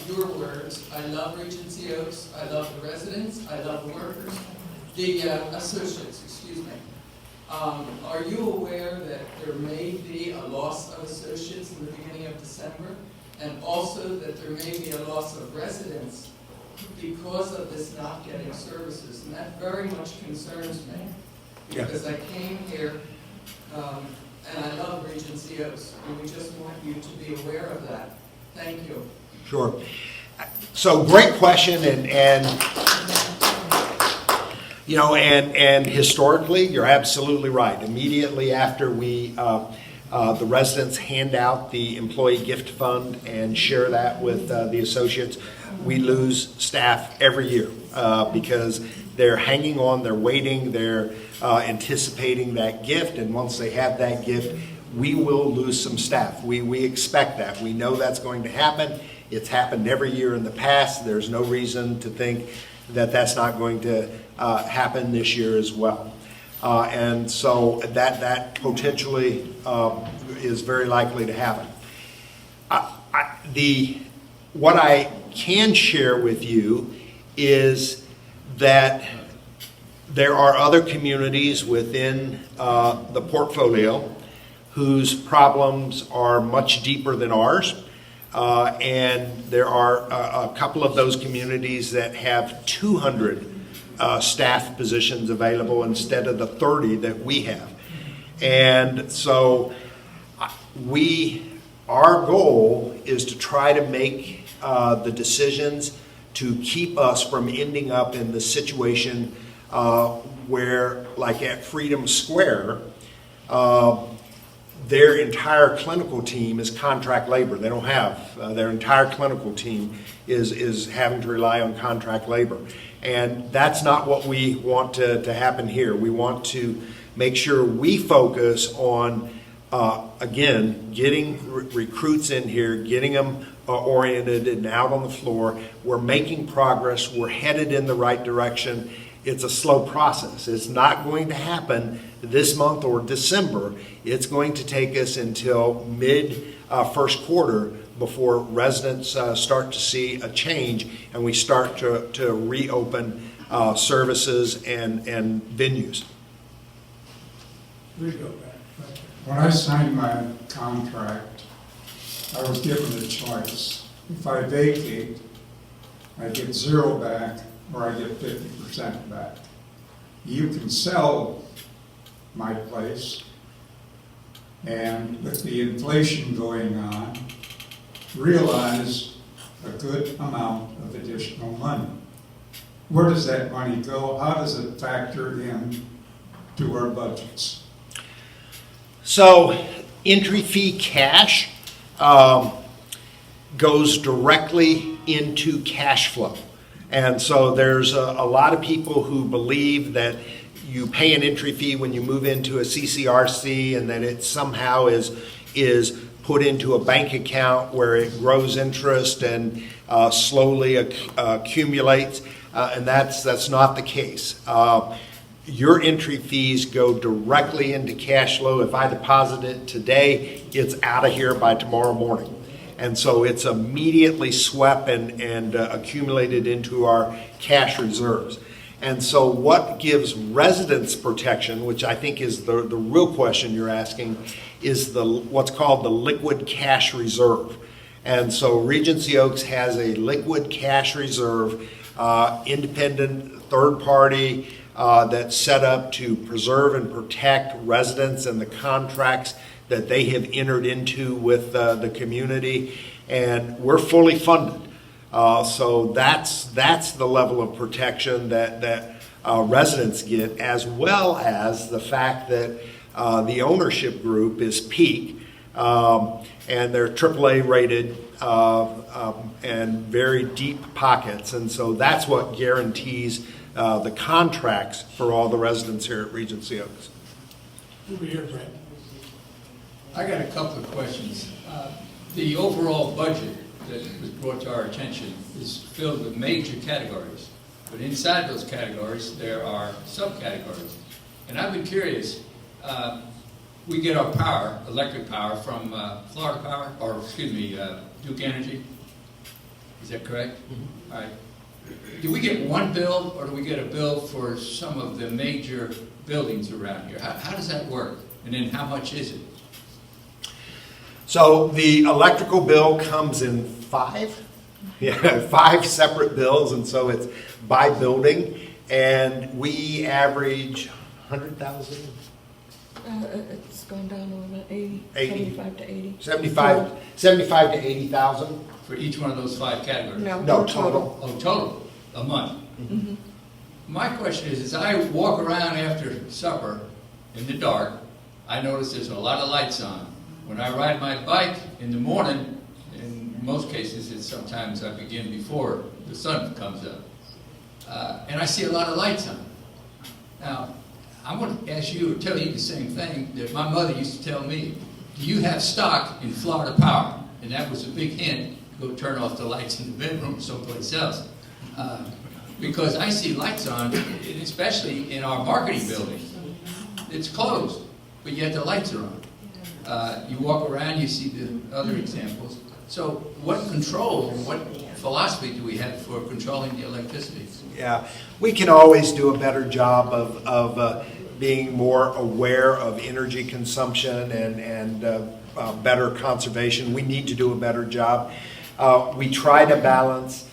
your words, I love Regency Oaks, I love the residents, I love the workers, the associates, excuse me. Are you aware that there may be a loss of associates in the beginning of December? And also that there may be a loss of residents because of this not getting services? And that very much concerns me. Because I came here and I love Regency Oaks. And we just want you to be aware of that. Thank you. Sure. So great question, and You know, and historically, you're absolutely right. Immediately after the residents hand out the employee gift fund and share that with the associates, we lose staff every year because they're hanging on, they're waiting, they're anticipating that gift, and once they have that gift, we will lose some staff. We expect that. We know that's going to happen. It's happened every year in the past. There's no reason to think that that's not going to happen this year as well. And so that potentially is very likely to happen. What I can share with you is that there are other communities within the portfolio whose problems are much deeper than ours. And there are a couple of those communities that have 200 staff positions available instead of the 30 that we have. And so our goal is to try to make the decisions to keep us from ending up in the situation where, like at Freedom Square, their entire clinical team is contract labor. They don't have, their entire clinical team is having to rely on contract labor. And that's not what we want to happen here. We want to make sure we focus on, again, getting recruits in here, getting them oriented and out on the floor. We're making progress. We're headed in the right direction. It's a slow process. It's not going to happen this month or December. It's going to take us until mid first quarter before residents start to see a change and we start to reopen services and venues. When I signed my contract, I was given a choice. If I vacate, I get 0 back or I get 50% back. You can sell my place, and with the inflation going on, realize a good amount of additional money. Where does that money go? How does it factor in to our budgets? So entry fee cash goes directly into cash flow. And so there's a lot of people who believe that you pay an entry fee when you move into a CCRC and that it somehow is put into a bank account where it grows interest and slowly accumulates, and that's not the case. Your entry fees go directly into cash flow. If I deposit it today, it's out of here by tomorrow morning. And so it's immediately swept and accumulated into our cash reserves. And so what gives residents protection, which I think is the real question you're asking, is what's called the liquid cash reserve. And so Regency Oaks has a liquid cash reserve, independent third party that's set up to preserve and protect residents and the contracts that they have entered into with the community, and we're fully funded. So that's the level of protection that residents get, as well as the fact that the ownership group is Peak, and they're AAA rated and very deep pockets, and so that's what guarantees the contracts for all the residents here at Regency Oaks. Over here, Brett. I got a couple of questions. The overall budget that was brought to our attention is filled with major categories, but inside those categories there are subcategories. And I've been curious, we get our power, electric power, from Florida Power, or excuse me, Duke Energy. Is that correct? Mm-hmm. All right. Do we get one bill, or do we get a bill for some of the major buildings around here? How does that work? And then how much is it? So the electrical bill comes in 5 separate bills, and so it's by building, and we average 100,000. It's going down to about 80, 75 to 80. 75 to 80,000 for each one of those 5 categories. No, No, total. Oh, total, a month. Mm-hmm. my question is, as I walk around after supper in the dark, I notice there's a lot of lights on. When I ride my bike in the morning, in most cases, it's sometimes I begin before the sun comes up. And I see a lot of lights on. Now, I want to ask you or tell you the same thing that my mother used to tell me. Do you have stock in Florida Power? And that was a big hint. Go turn off the lights in the bedroom someplace else. Because I see lights on, and especially in our marketing building. It's closed, but yet the lights are on. You walk around, you see the other examples. So what control, what philosophy do we have for controlling the electricity? Yeah, we can always do a better job of being more aware of energy consumption and better conservation. We need to do a better job. We try to balance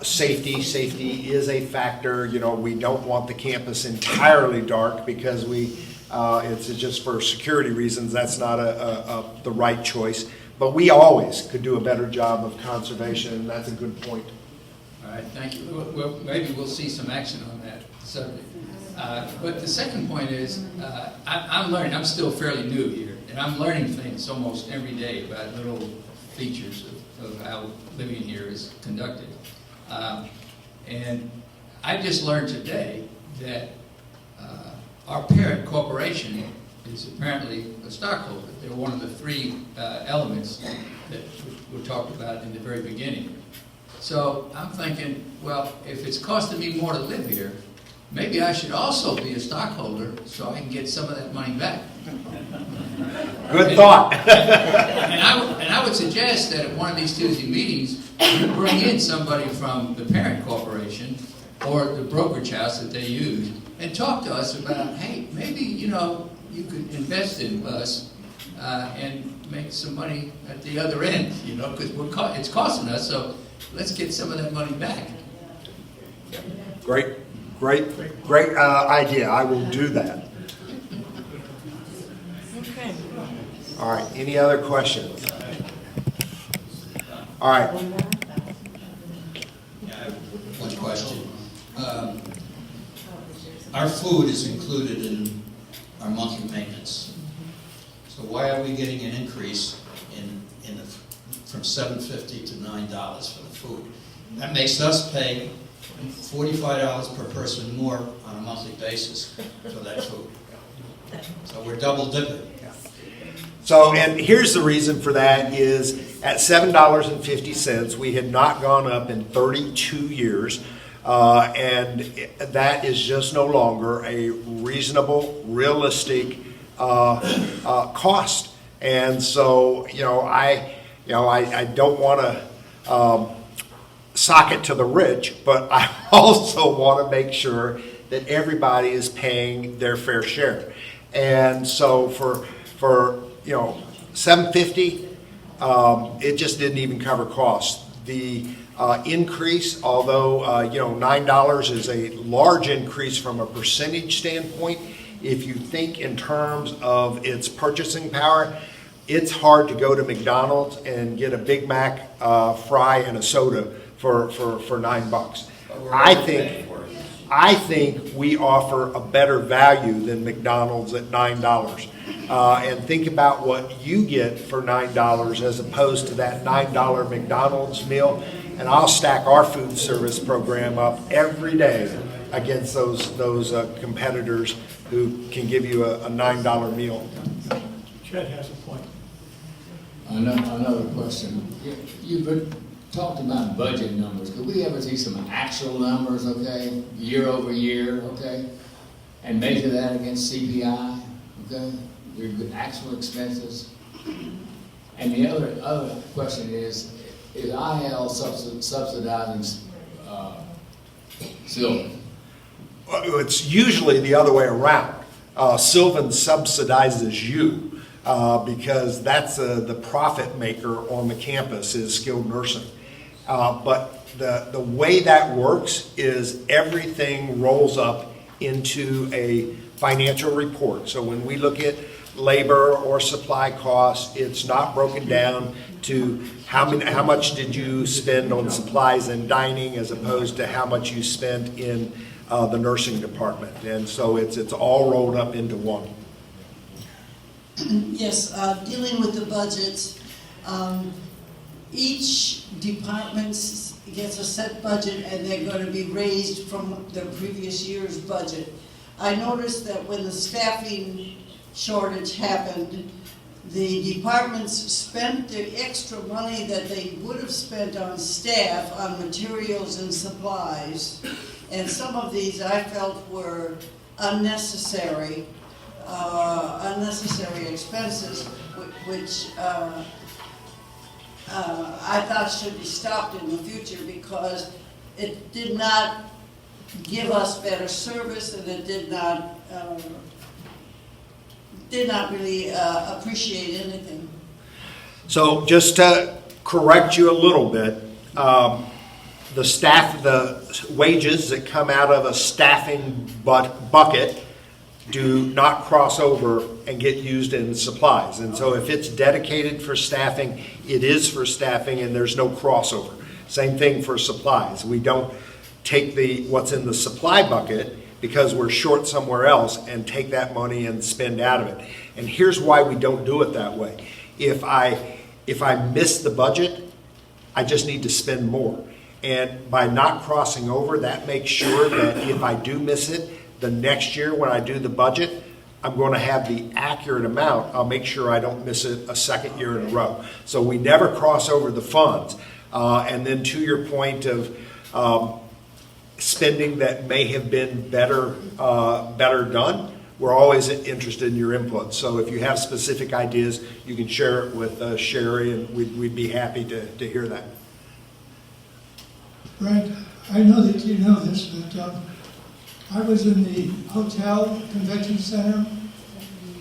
safety. Safety is a factor. You know, we don't want the campus entirely dark because it's just for security reasons. That's not the right choice. But we always could do a better job of conservation, and that's a good point. All right, thank you. Well, maybe we'll see some action on that subject. But the second point is, I'm learning. I'm still fairly new here, and I'm learning things almost every day about little features of how living here is conducted. And I just learned today that our parent corporation is apparently a stockholder. They're one of the three elements that were talked about in the very beginning. So I'm thinking, well, if it's costing me more to live here, maybe I should also be a stockholder so I can get some of that money back. Good thought. And I would suggest that at one of these Tuesday meetings, you bring in somebody from the parent corporation or the brokerage house that they use and talk to us about, hey, maybe, you know, you could invest in us and make some money at the other end, you know, because it's costing us, so let's get some of that money back. Great idea. I will do that. Okay. All right, any other questions? All right. One question. Our food is included in our monthly maintenance. So why are we getting an increase from $7.50 to $9 for the food? That makes us pay $45 per person more on a monthly basis for that food. So we're double dipping. So, and here's the reason for that is at $7.50, we had not gone up in 32 years. And that is just no longer a reasonable, realistic cost. And so, I don't want to sock it to the rich, but I also want to make sure that everybody is paying their fair share. And so for $7.50, it just didn't even cover costs. The increase, although $9 is a large increase from a percentage standpoint, if you think in terms of its purchasing power, it's hard to go to McDonald's and get a Big Mac fry and a soda for $9. I think we offer a better value than McDonald's at $9. And think about what you get for $9 as opposed to that $9 McDonald's meal. And I'll stack our food service program up every day against those competitors who can give you a $9 meal. Chet has a point. Another question. You've talked about budget numbers. Could we ever see some actual numbers, okay, year over year, okay, and measure that against CPI, okay, your actual expenses? And the other question is IL subsidizing Sylvan? It's usually the other way around. Sylvan subsidizes you because that's the profit maker on the campus is skilled nursing. But the way that works is everything rolls up into a financial report. So when we look at labor or supply costs, it's not broken down to how much did you spend on supplies and dining as opposed to how much you spent in the nursing department. And so it's all rolled up into one. Yes, dealing with the budgets, each department gets a set budget and they're going to be raised from the previous year's budget. I noticed that when the staffing shortage happened, the departments spent the extra money that they would have spent on staff, on materials and supplies, and some of these I felt were unnecessary expenses, which I thought should be stopped in the future because it did not give us better service and it did not really appreciate anything. So just to correct you a little bit, the wages that come out of a staffing bucket do not cross over and get used in supplies. And so if it's dedicated for staffing, it is for staffing and there's no crossover. Same thing for supplies. We don't take what's in the supply bucket because we're short somewhere else and take that money and spend out of it. And here's why we don't do it that way. If I miss the budget, I just need to spend more. And by not crossing over, that makes sure that if I do miss it, the next year when I do the budget, I'm going to have the accurate amount. I'll make sure I don't miss it a second year in a row. So we never cross over the funds. And then to your point of spending that may have been better done, we're always interested in your input. So if you have specific ideas, you can share it with Sherry, and we'd be happy to hear that. Brent, I know that you know this, but I was in the hotel convention center,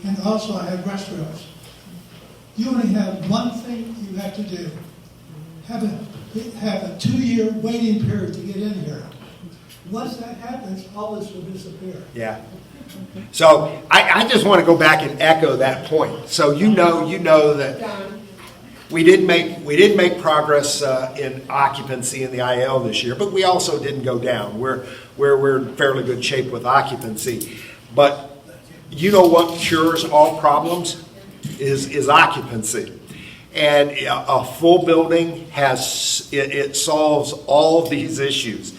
and also I have restaurants. You only have one thing you have to do. Have a 2-year waiting period to get in here. Once that happens, all this will disappear. Yeah. So I just want to go back and echo that point. So you know that we didn't make progress in occupancy in the IL this year, but we also didn't go down. We're in fairly good shape with occupancy. But you know what cures all problems is occupancy. And a full building it solves all of these issues.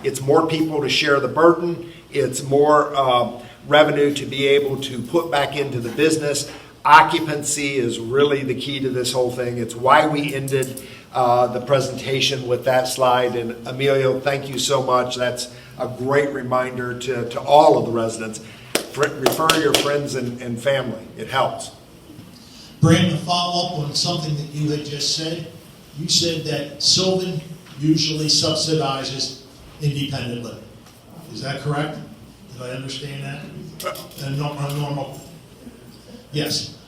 It's more people to share the burden. It's more revenue to be able to put back into the business. Occupancy is really the key to this whole thing. It's why we ended the presentation with that slide. And Emilio, thank you so much. That's a great reminder to all of the residents. Refer your friends and family. It helps. Brandon, to follow up on something that you had just said, you said that Sylvan usually subsidizes independent living. Is that correct? Did I understand that? And normal. Yes.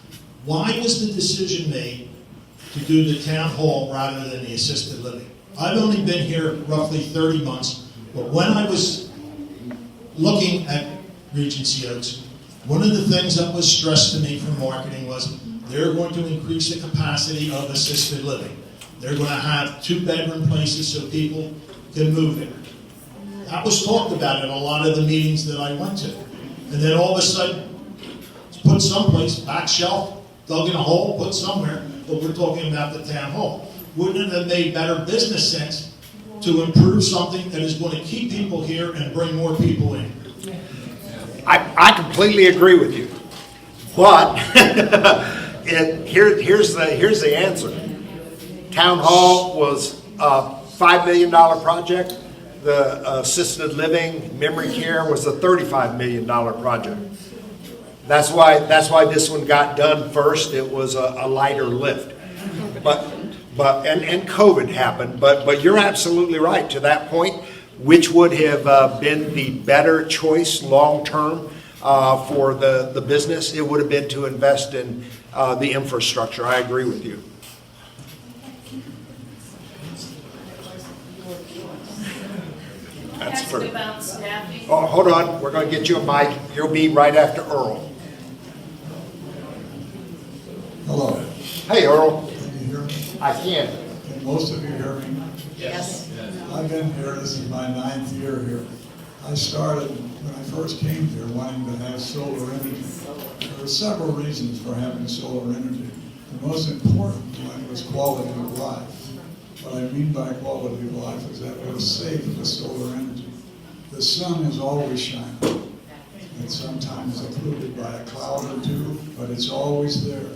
Why was the decision made to do the town hall rather than the assisted living? I've only been here roughly 30 months, but when I was looking at Regency Oaks, one of the things that was stressed to me from marketing was they're going to increase the capacity of assisted living. They're going to have 2-bedroom places so people can move there. That was talked about in a lot of the meetings that I went to. And then all of a sudden, it's put someplace, back shelf, dug in a hole, put somewhere, but we're talking about the town hall. Wouldn't it have made better business sense to improve something that is going to keep people here and bring more people in? I completely agree with you. But here's the answer. Town hall was a $5 million project. The assisted living memory care was a $35 million project. That's why this one got done first. It was a lighter lift. But COVID happened. But you're absolutely right to that point. Which would have been the better choice long term for the business? It would have been to invest in the infrastructure. I agree with you. That's ask true. about staffing? Oh, hold on, we're gonna get you a mic. You'll be right after Earl. Hello, Hey, Earl. can you hear me? I can. Can most of you hear me? Yes. I've been here, this is my 9th year here. I started, when I first came here, wanting to have solar energy. There were several reasons for having solar energy. The most important one was quality of life. What I mean by quality of life is that we're safe with solar energy. The sun is always shining. It's sometimes occluded by a cloud or two, but it's always there.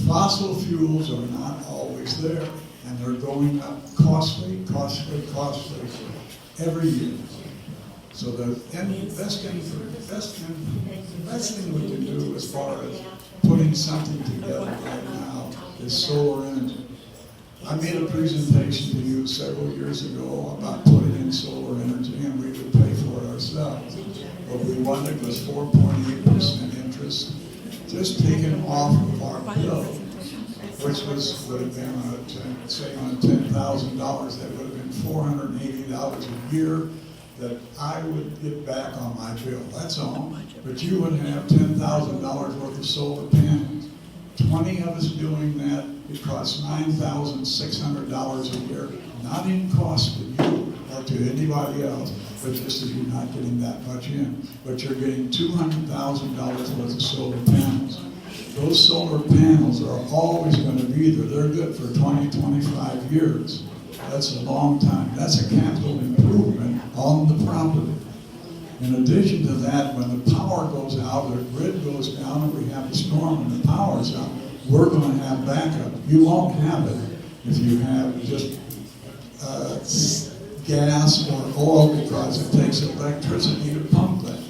Fossil fuels are not always there, and they're going up costly every year. So the best thing we can do as far as putting something together right now is solar energy. I made a presentation to you several years ago about putting in solar energy, and we would pay for it ourselves. What we wanted was 4.8% interest, just taken off of our bill, which would have been, say, on $10,000, that would have been $480 a year that I would get back on my bill. That's all. But you would have $10,000 worth of solar panels. 20 of us doing that, it costs $9,600 a year, not in cost to you or to anybody else, but just as you're not getting that much in. But you're getting $200,000 worth of solar panels. Those solar panels are always going to be there. They're good for 20, 25 years. That's a long time. That's a capital improvement on the property. In addition to that, when the power goes out, the grid goes down, and we have a storm and the power's out, we're going to have backup. You won't have it if you have just gas or oil, because it takes electricity to pump that.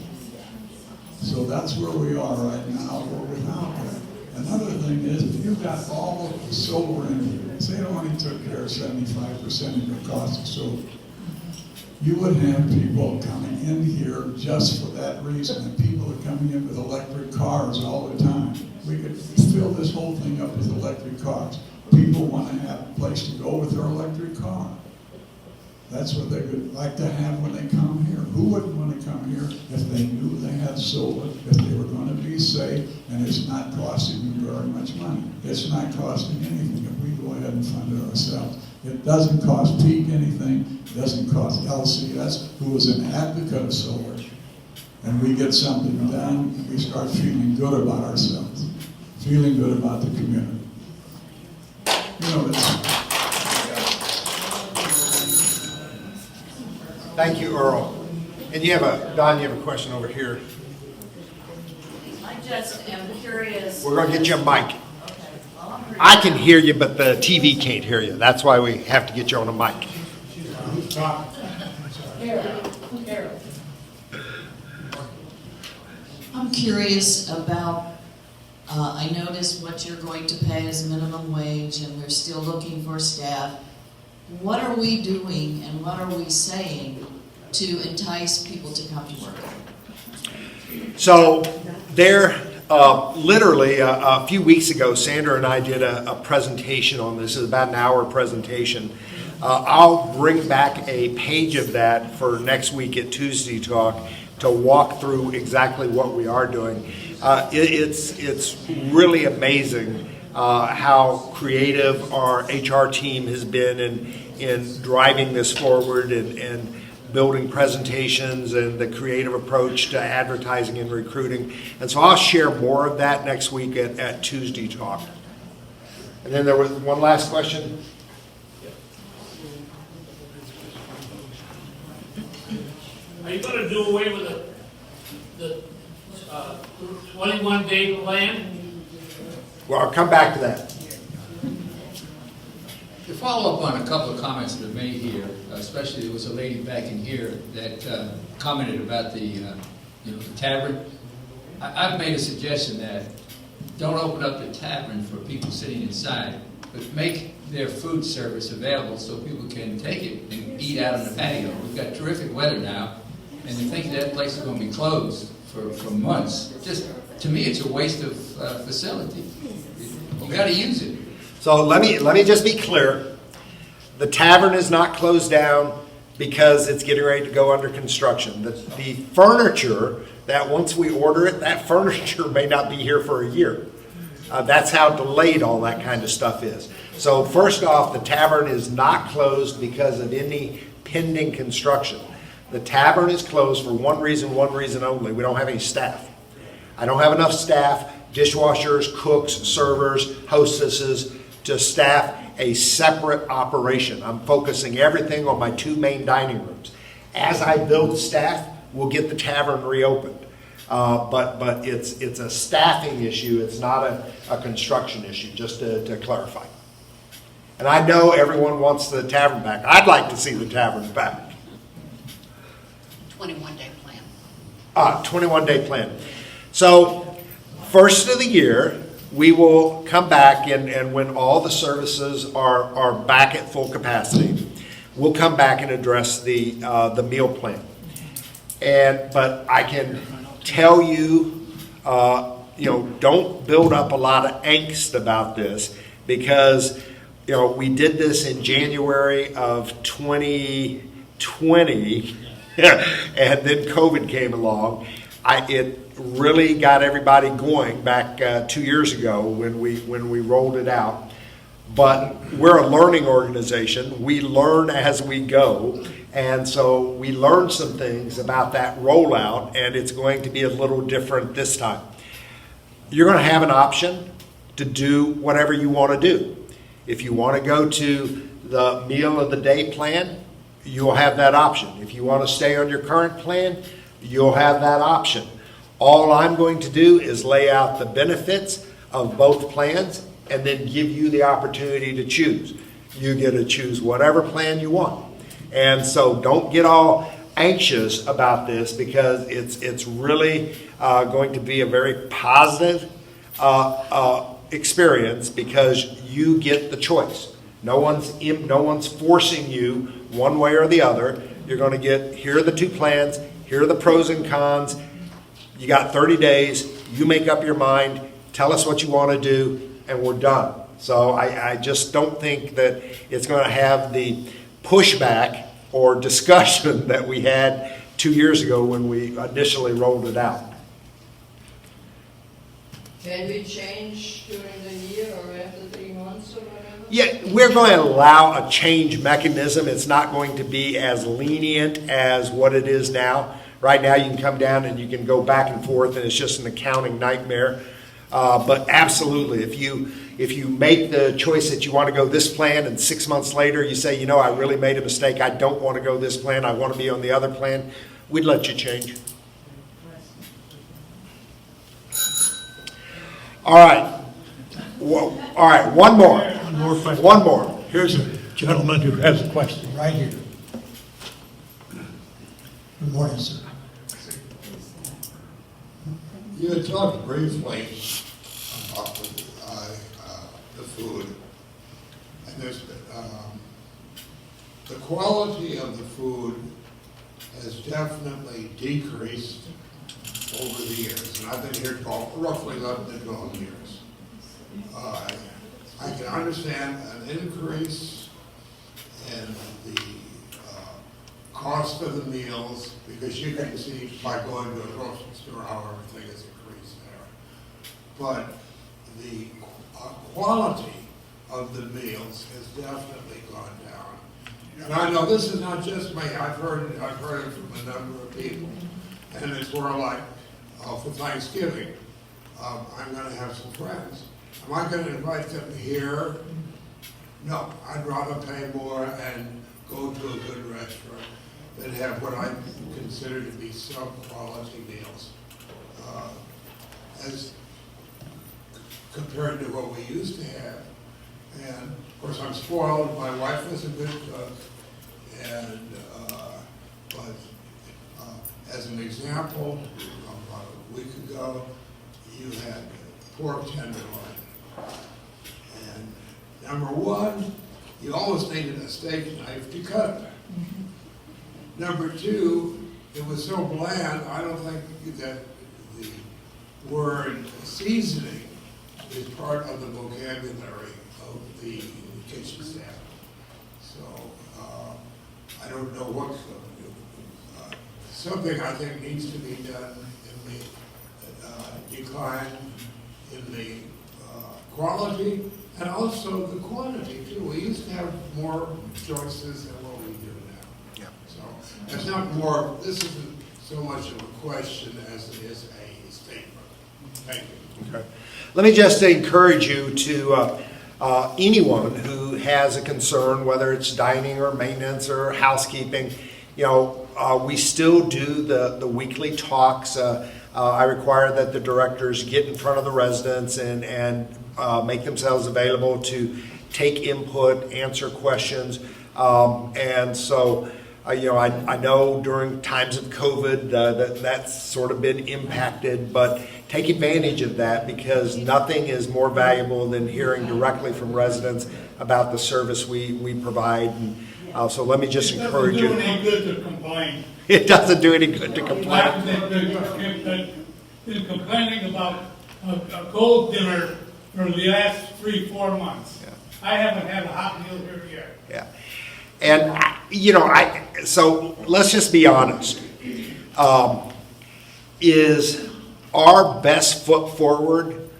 So that's where we are right now. We're without that. Another thing is, if you've got all of the solar energy, say it only took care of 75% of your cost of solar, you would have people coming in here just for that reason, and people are coming in with electric cars all the time. We could fill this whole thing up with electric cars. People want to have a place to go with their electric car. That's what they would like to have when they come here. Who wouldn't want to come here if they knew they had solar, if they were going to be safe, and it's not costing them very much money? It's not costing anything if we go ahead and fund it ourselves. It doesn't cost Peak anything. It doesn't cost LCS, who is an advocate of solar. And we get something done, and we start feeling good about ourselves, feeling good about the community. You know, Thank you, Earl. And Don, you have a question over here. I just am curious. We're gonna get you a mic. I can hear you, but the TV can't hear you. That's why we have to get you on a mic. Carol. I'm curious about, I noticed what you're going to pay as minimum wage, and we're still looking for staff. What are we doing and what are we saying to entice people to come to work? So literally a few weeks ago, Sandra and I did a presentation on this. It's about an hour presentation. I'll bring back a page of that for next week at Tuesday Talk to walk through exactly what we are doing. It's really amazing how creative our HR team has been in driving this forward and building presentations and the creative approach to advertising and recruiting. And so I'll share more of that next week at Tuesday Talk. And then there was one last question. Are you going to do away with the 21-day plan? Well, I'll come back to that. To follow up on a couple of comments that were made here, especially there was a lady back in here that commented about the tavern. I've made a suggestion that don't open up the tavern for people sitting inside, but make their food service available so people can take it and eat out on the patio. We've got terrific weather now, and to think that place is going to be closed for months, just to me it's a waste of facility. You got to use it. So let me just be clear. The tavern is not closed down. because it's getting ready to go under construction. The furniture, that once we order it, that furniture may not be here for a year. That's how delayed all that kind of stuff is. So first off, the tavern is not closed because of any pending construction. The tavern is closed for one reason only. We don't have any staff. I don't have enough staff, dishwashers, cooks, servers, hostesses, to staff a separate operation. I'm focusing everything on my 2 main dining rooms. As I build staff, we'll get the tavern reopened. But it's a staffing issue. It's not a construction issue, just to clarify. And I know everyone wants the tavern back. I'd like to see the tavern back. 21-day plan. 21-day plan. So first of the year, we will come back and when all the services are back at full capacity, we'll come back and address the meal plan. But I can tell you, don't build up a lot of angst about this, because we did this in January of 2020, and then COVID came along. It really got everybody going back 2 years ago when we rolled it out. But we're a learning organization. We learn as we go. And so we learned some things about that rollout, and it's going to be a little different this time. You're going to have an option to do whatever you want to do. If you want to go to the meal of the day plan, you'll have that option. If you want to stay on your current plan, you'll have that option. All I'm going to do is lay out the benefits of both plans and then give you the opportunity to choose. You get to choose whatever plan you want. And so don't get all anxious about this, because it's really going to be a very positive experience, because you get the choice. No one's forcing you one way or the other. You're going to get, here are the 2 plans, here are the pros and cons. You got 30 days, you make up your mind, tell us what you want to do, and we're done. So I just don't think that it's going to have the pushback or discussion that we had 2 years ago when we initially rolled it out. Can we change during the year or after 3 months or whatever? Yeah, we're going to allow a change mechanism. It's not going to be as lenient as what it is now. Right now you can come down and you can go back and forth, and it's just an accounting nightmare. But absolutely, if you make the choice that you want to go this plan, and 6 months later you say, I really made a mistake, I don't want to go this plan, I want to be on the other plan, we'd let you change. All right. One more. One more question. One more. Here's a gentleman who has a question right here. Good morning, sir. You had talked briefly about the food, and there's the quality of the food has definitely decreased over the years, and I've been here roughly 11 to 12 years. I can understand an increase in the cost of the meals, because you can see by going to a grocery store how everything is increased there. But the quality of the meals has definitely gone down. And I know this is not just me. I've heard it from a number of people. And it's more like, for Thanksgiving, I'm going to have some friends. Am I going to invite them here? No, I'd rather pay more and go to a good restaurant than have what I consider to be sub-quality meals, as compared to what we used to have. And of course, I'm spoiled. My wife was a good cook, and but as an example, about a week ago, you had pork tenderloin, and number one, you almost needed a steak knife to cut it. Number two, it was so bland, I don't think that the word seasoning is part of the vocabulary of the kitchen staff. So I don't know what, something I think needs to be done in the decline in the quality and also the quantity too. We used to have more choices than what we do now. Yeah. So it's not more, this isn't so much of a question as it is a statement. Thank you. Okay. Let me just encourage you to, anyone who has a concern, whether it's dining or maintenance or housekeeping, we still do the weekly talks. I require that the directors get in front of the residents and make themselves available to take input, answer questions. And so, I know during times of COVID that's sort of been impacted, but take advantage of that because nothing is more valuable than hearing directly from residents about the service we provide. And so let me just encourage you. It doesn't do any good to complain. It doesn't do any good to complain. Been complaining about a cold dinner for the last 3-4 months. Yeah. I haven't had a hot meal here yet. Yeah. And, so let's just be honest. Is our best foot forward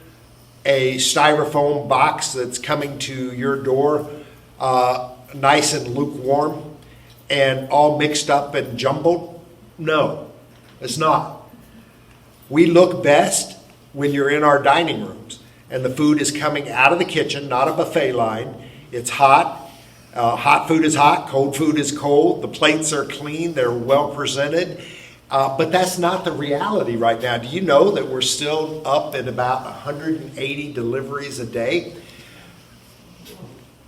a styrofoam box that's coming to your door, nice and lukewarm and all mixed up and jumbled? No, it's not. We look best when you're in our dining rooms and the food is coming out of the kitchen, not a buffet line. It's hot. Hot food is hot, cold food is cold. The plates are clean, they're well presented. But that's not the reality right now. Do you know that we're still up at about 180 deliveries a day?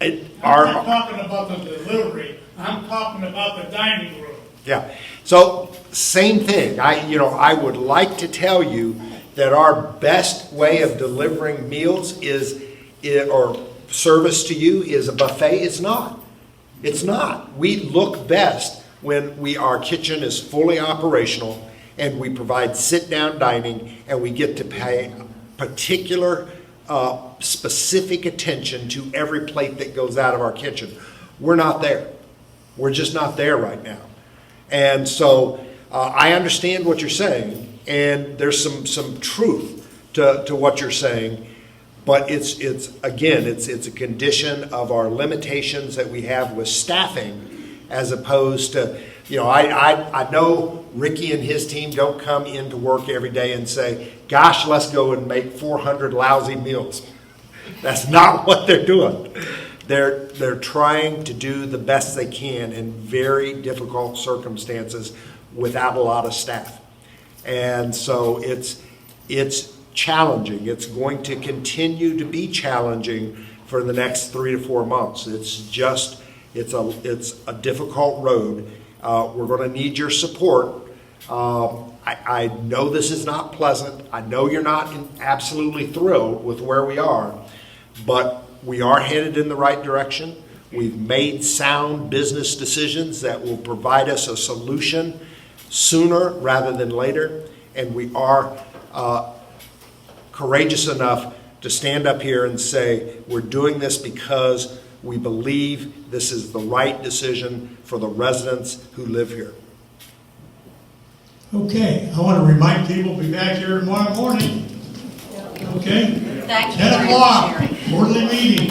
I'm not talking about the delivery. I'm talking about the dining room. Yeah. So same thing. I would like to tell you that our best way of delivering meals or service to you is a buffet. It's not. It's not. We look best when our kitchen is fully operational and we provide sit-down dining and we get to pay particular specific attention to every plate that goes out of our kitchen. We're not there. We're just not there right now. And so I understand what you're saying, and there's some truth to what you're saying, but it's a condition of our limitations that we have with staffing, as opposed to, I know Ricky and his team don't come into work every day and say, gosh, let's go and make 400 lousy meals. That's not what they're doing. They're trying to do the best they can in very difficult circumstances without a lot of staff. And so it's challenging. It's going to continue to be challenging for the next 3 to 4 months. It's a difficult road. We're going to need your support. I know this is not pleasant. I know you're not absolutely thrilled with where we are, but we are headed in the right direction. We've made sound business decisions that will provide us a solution sooner rather than later, and we are courageous enough to stand up here and say we're doing this because we believe this is the right decision for the residents who live here. Okay, I want to remind people to be back here tomorrow morning. Okay? Thank you 10 for o'clock, sharing. quarterly meeting.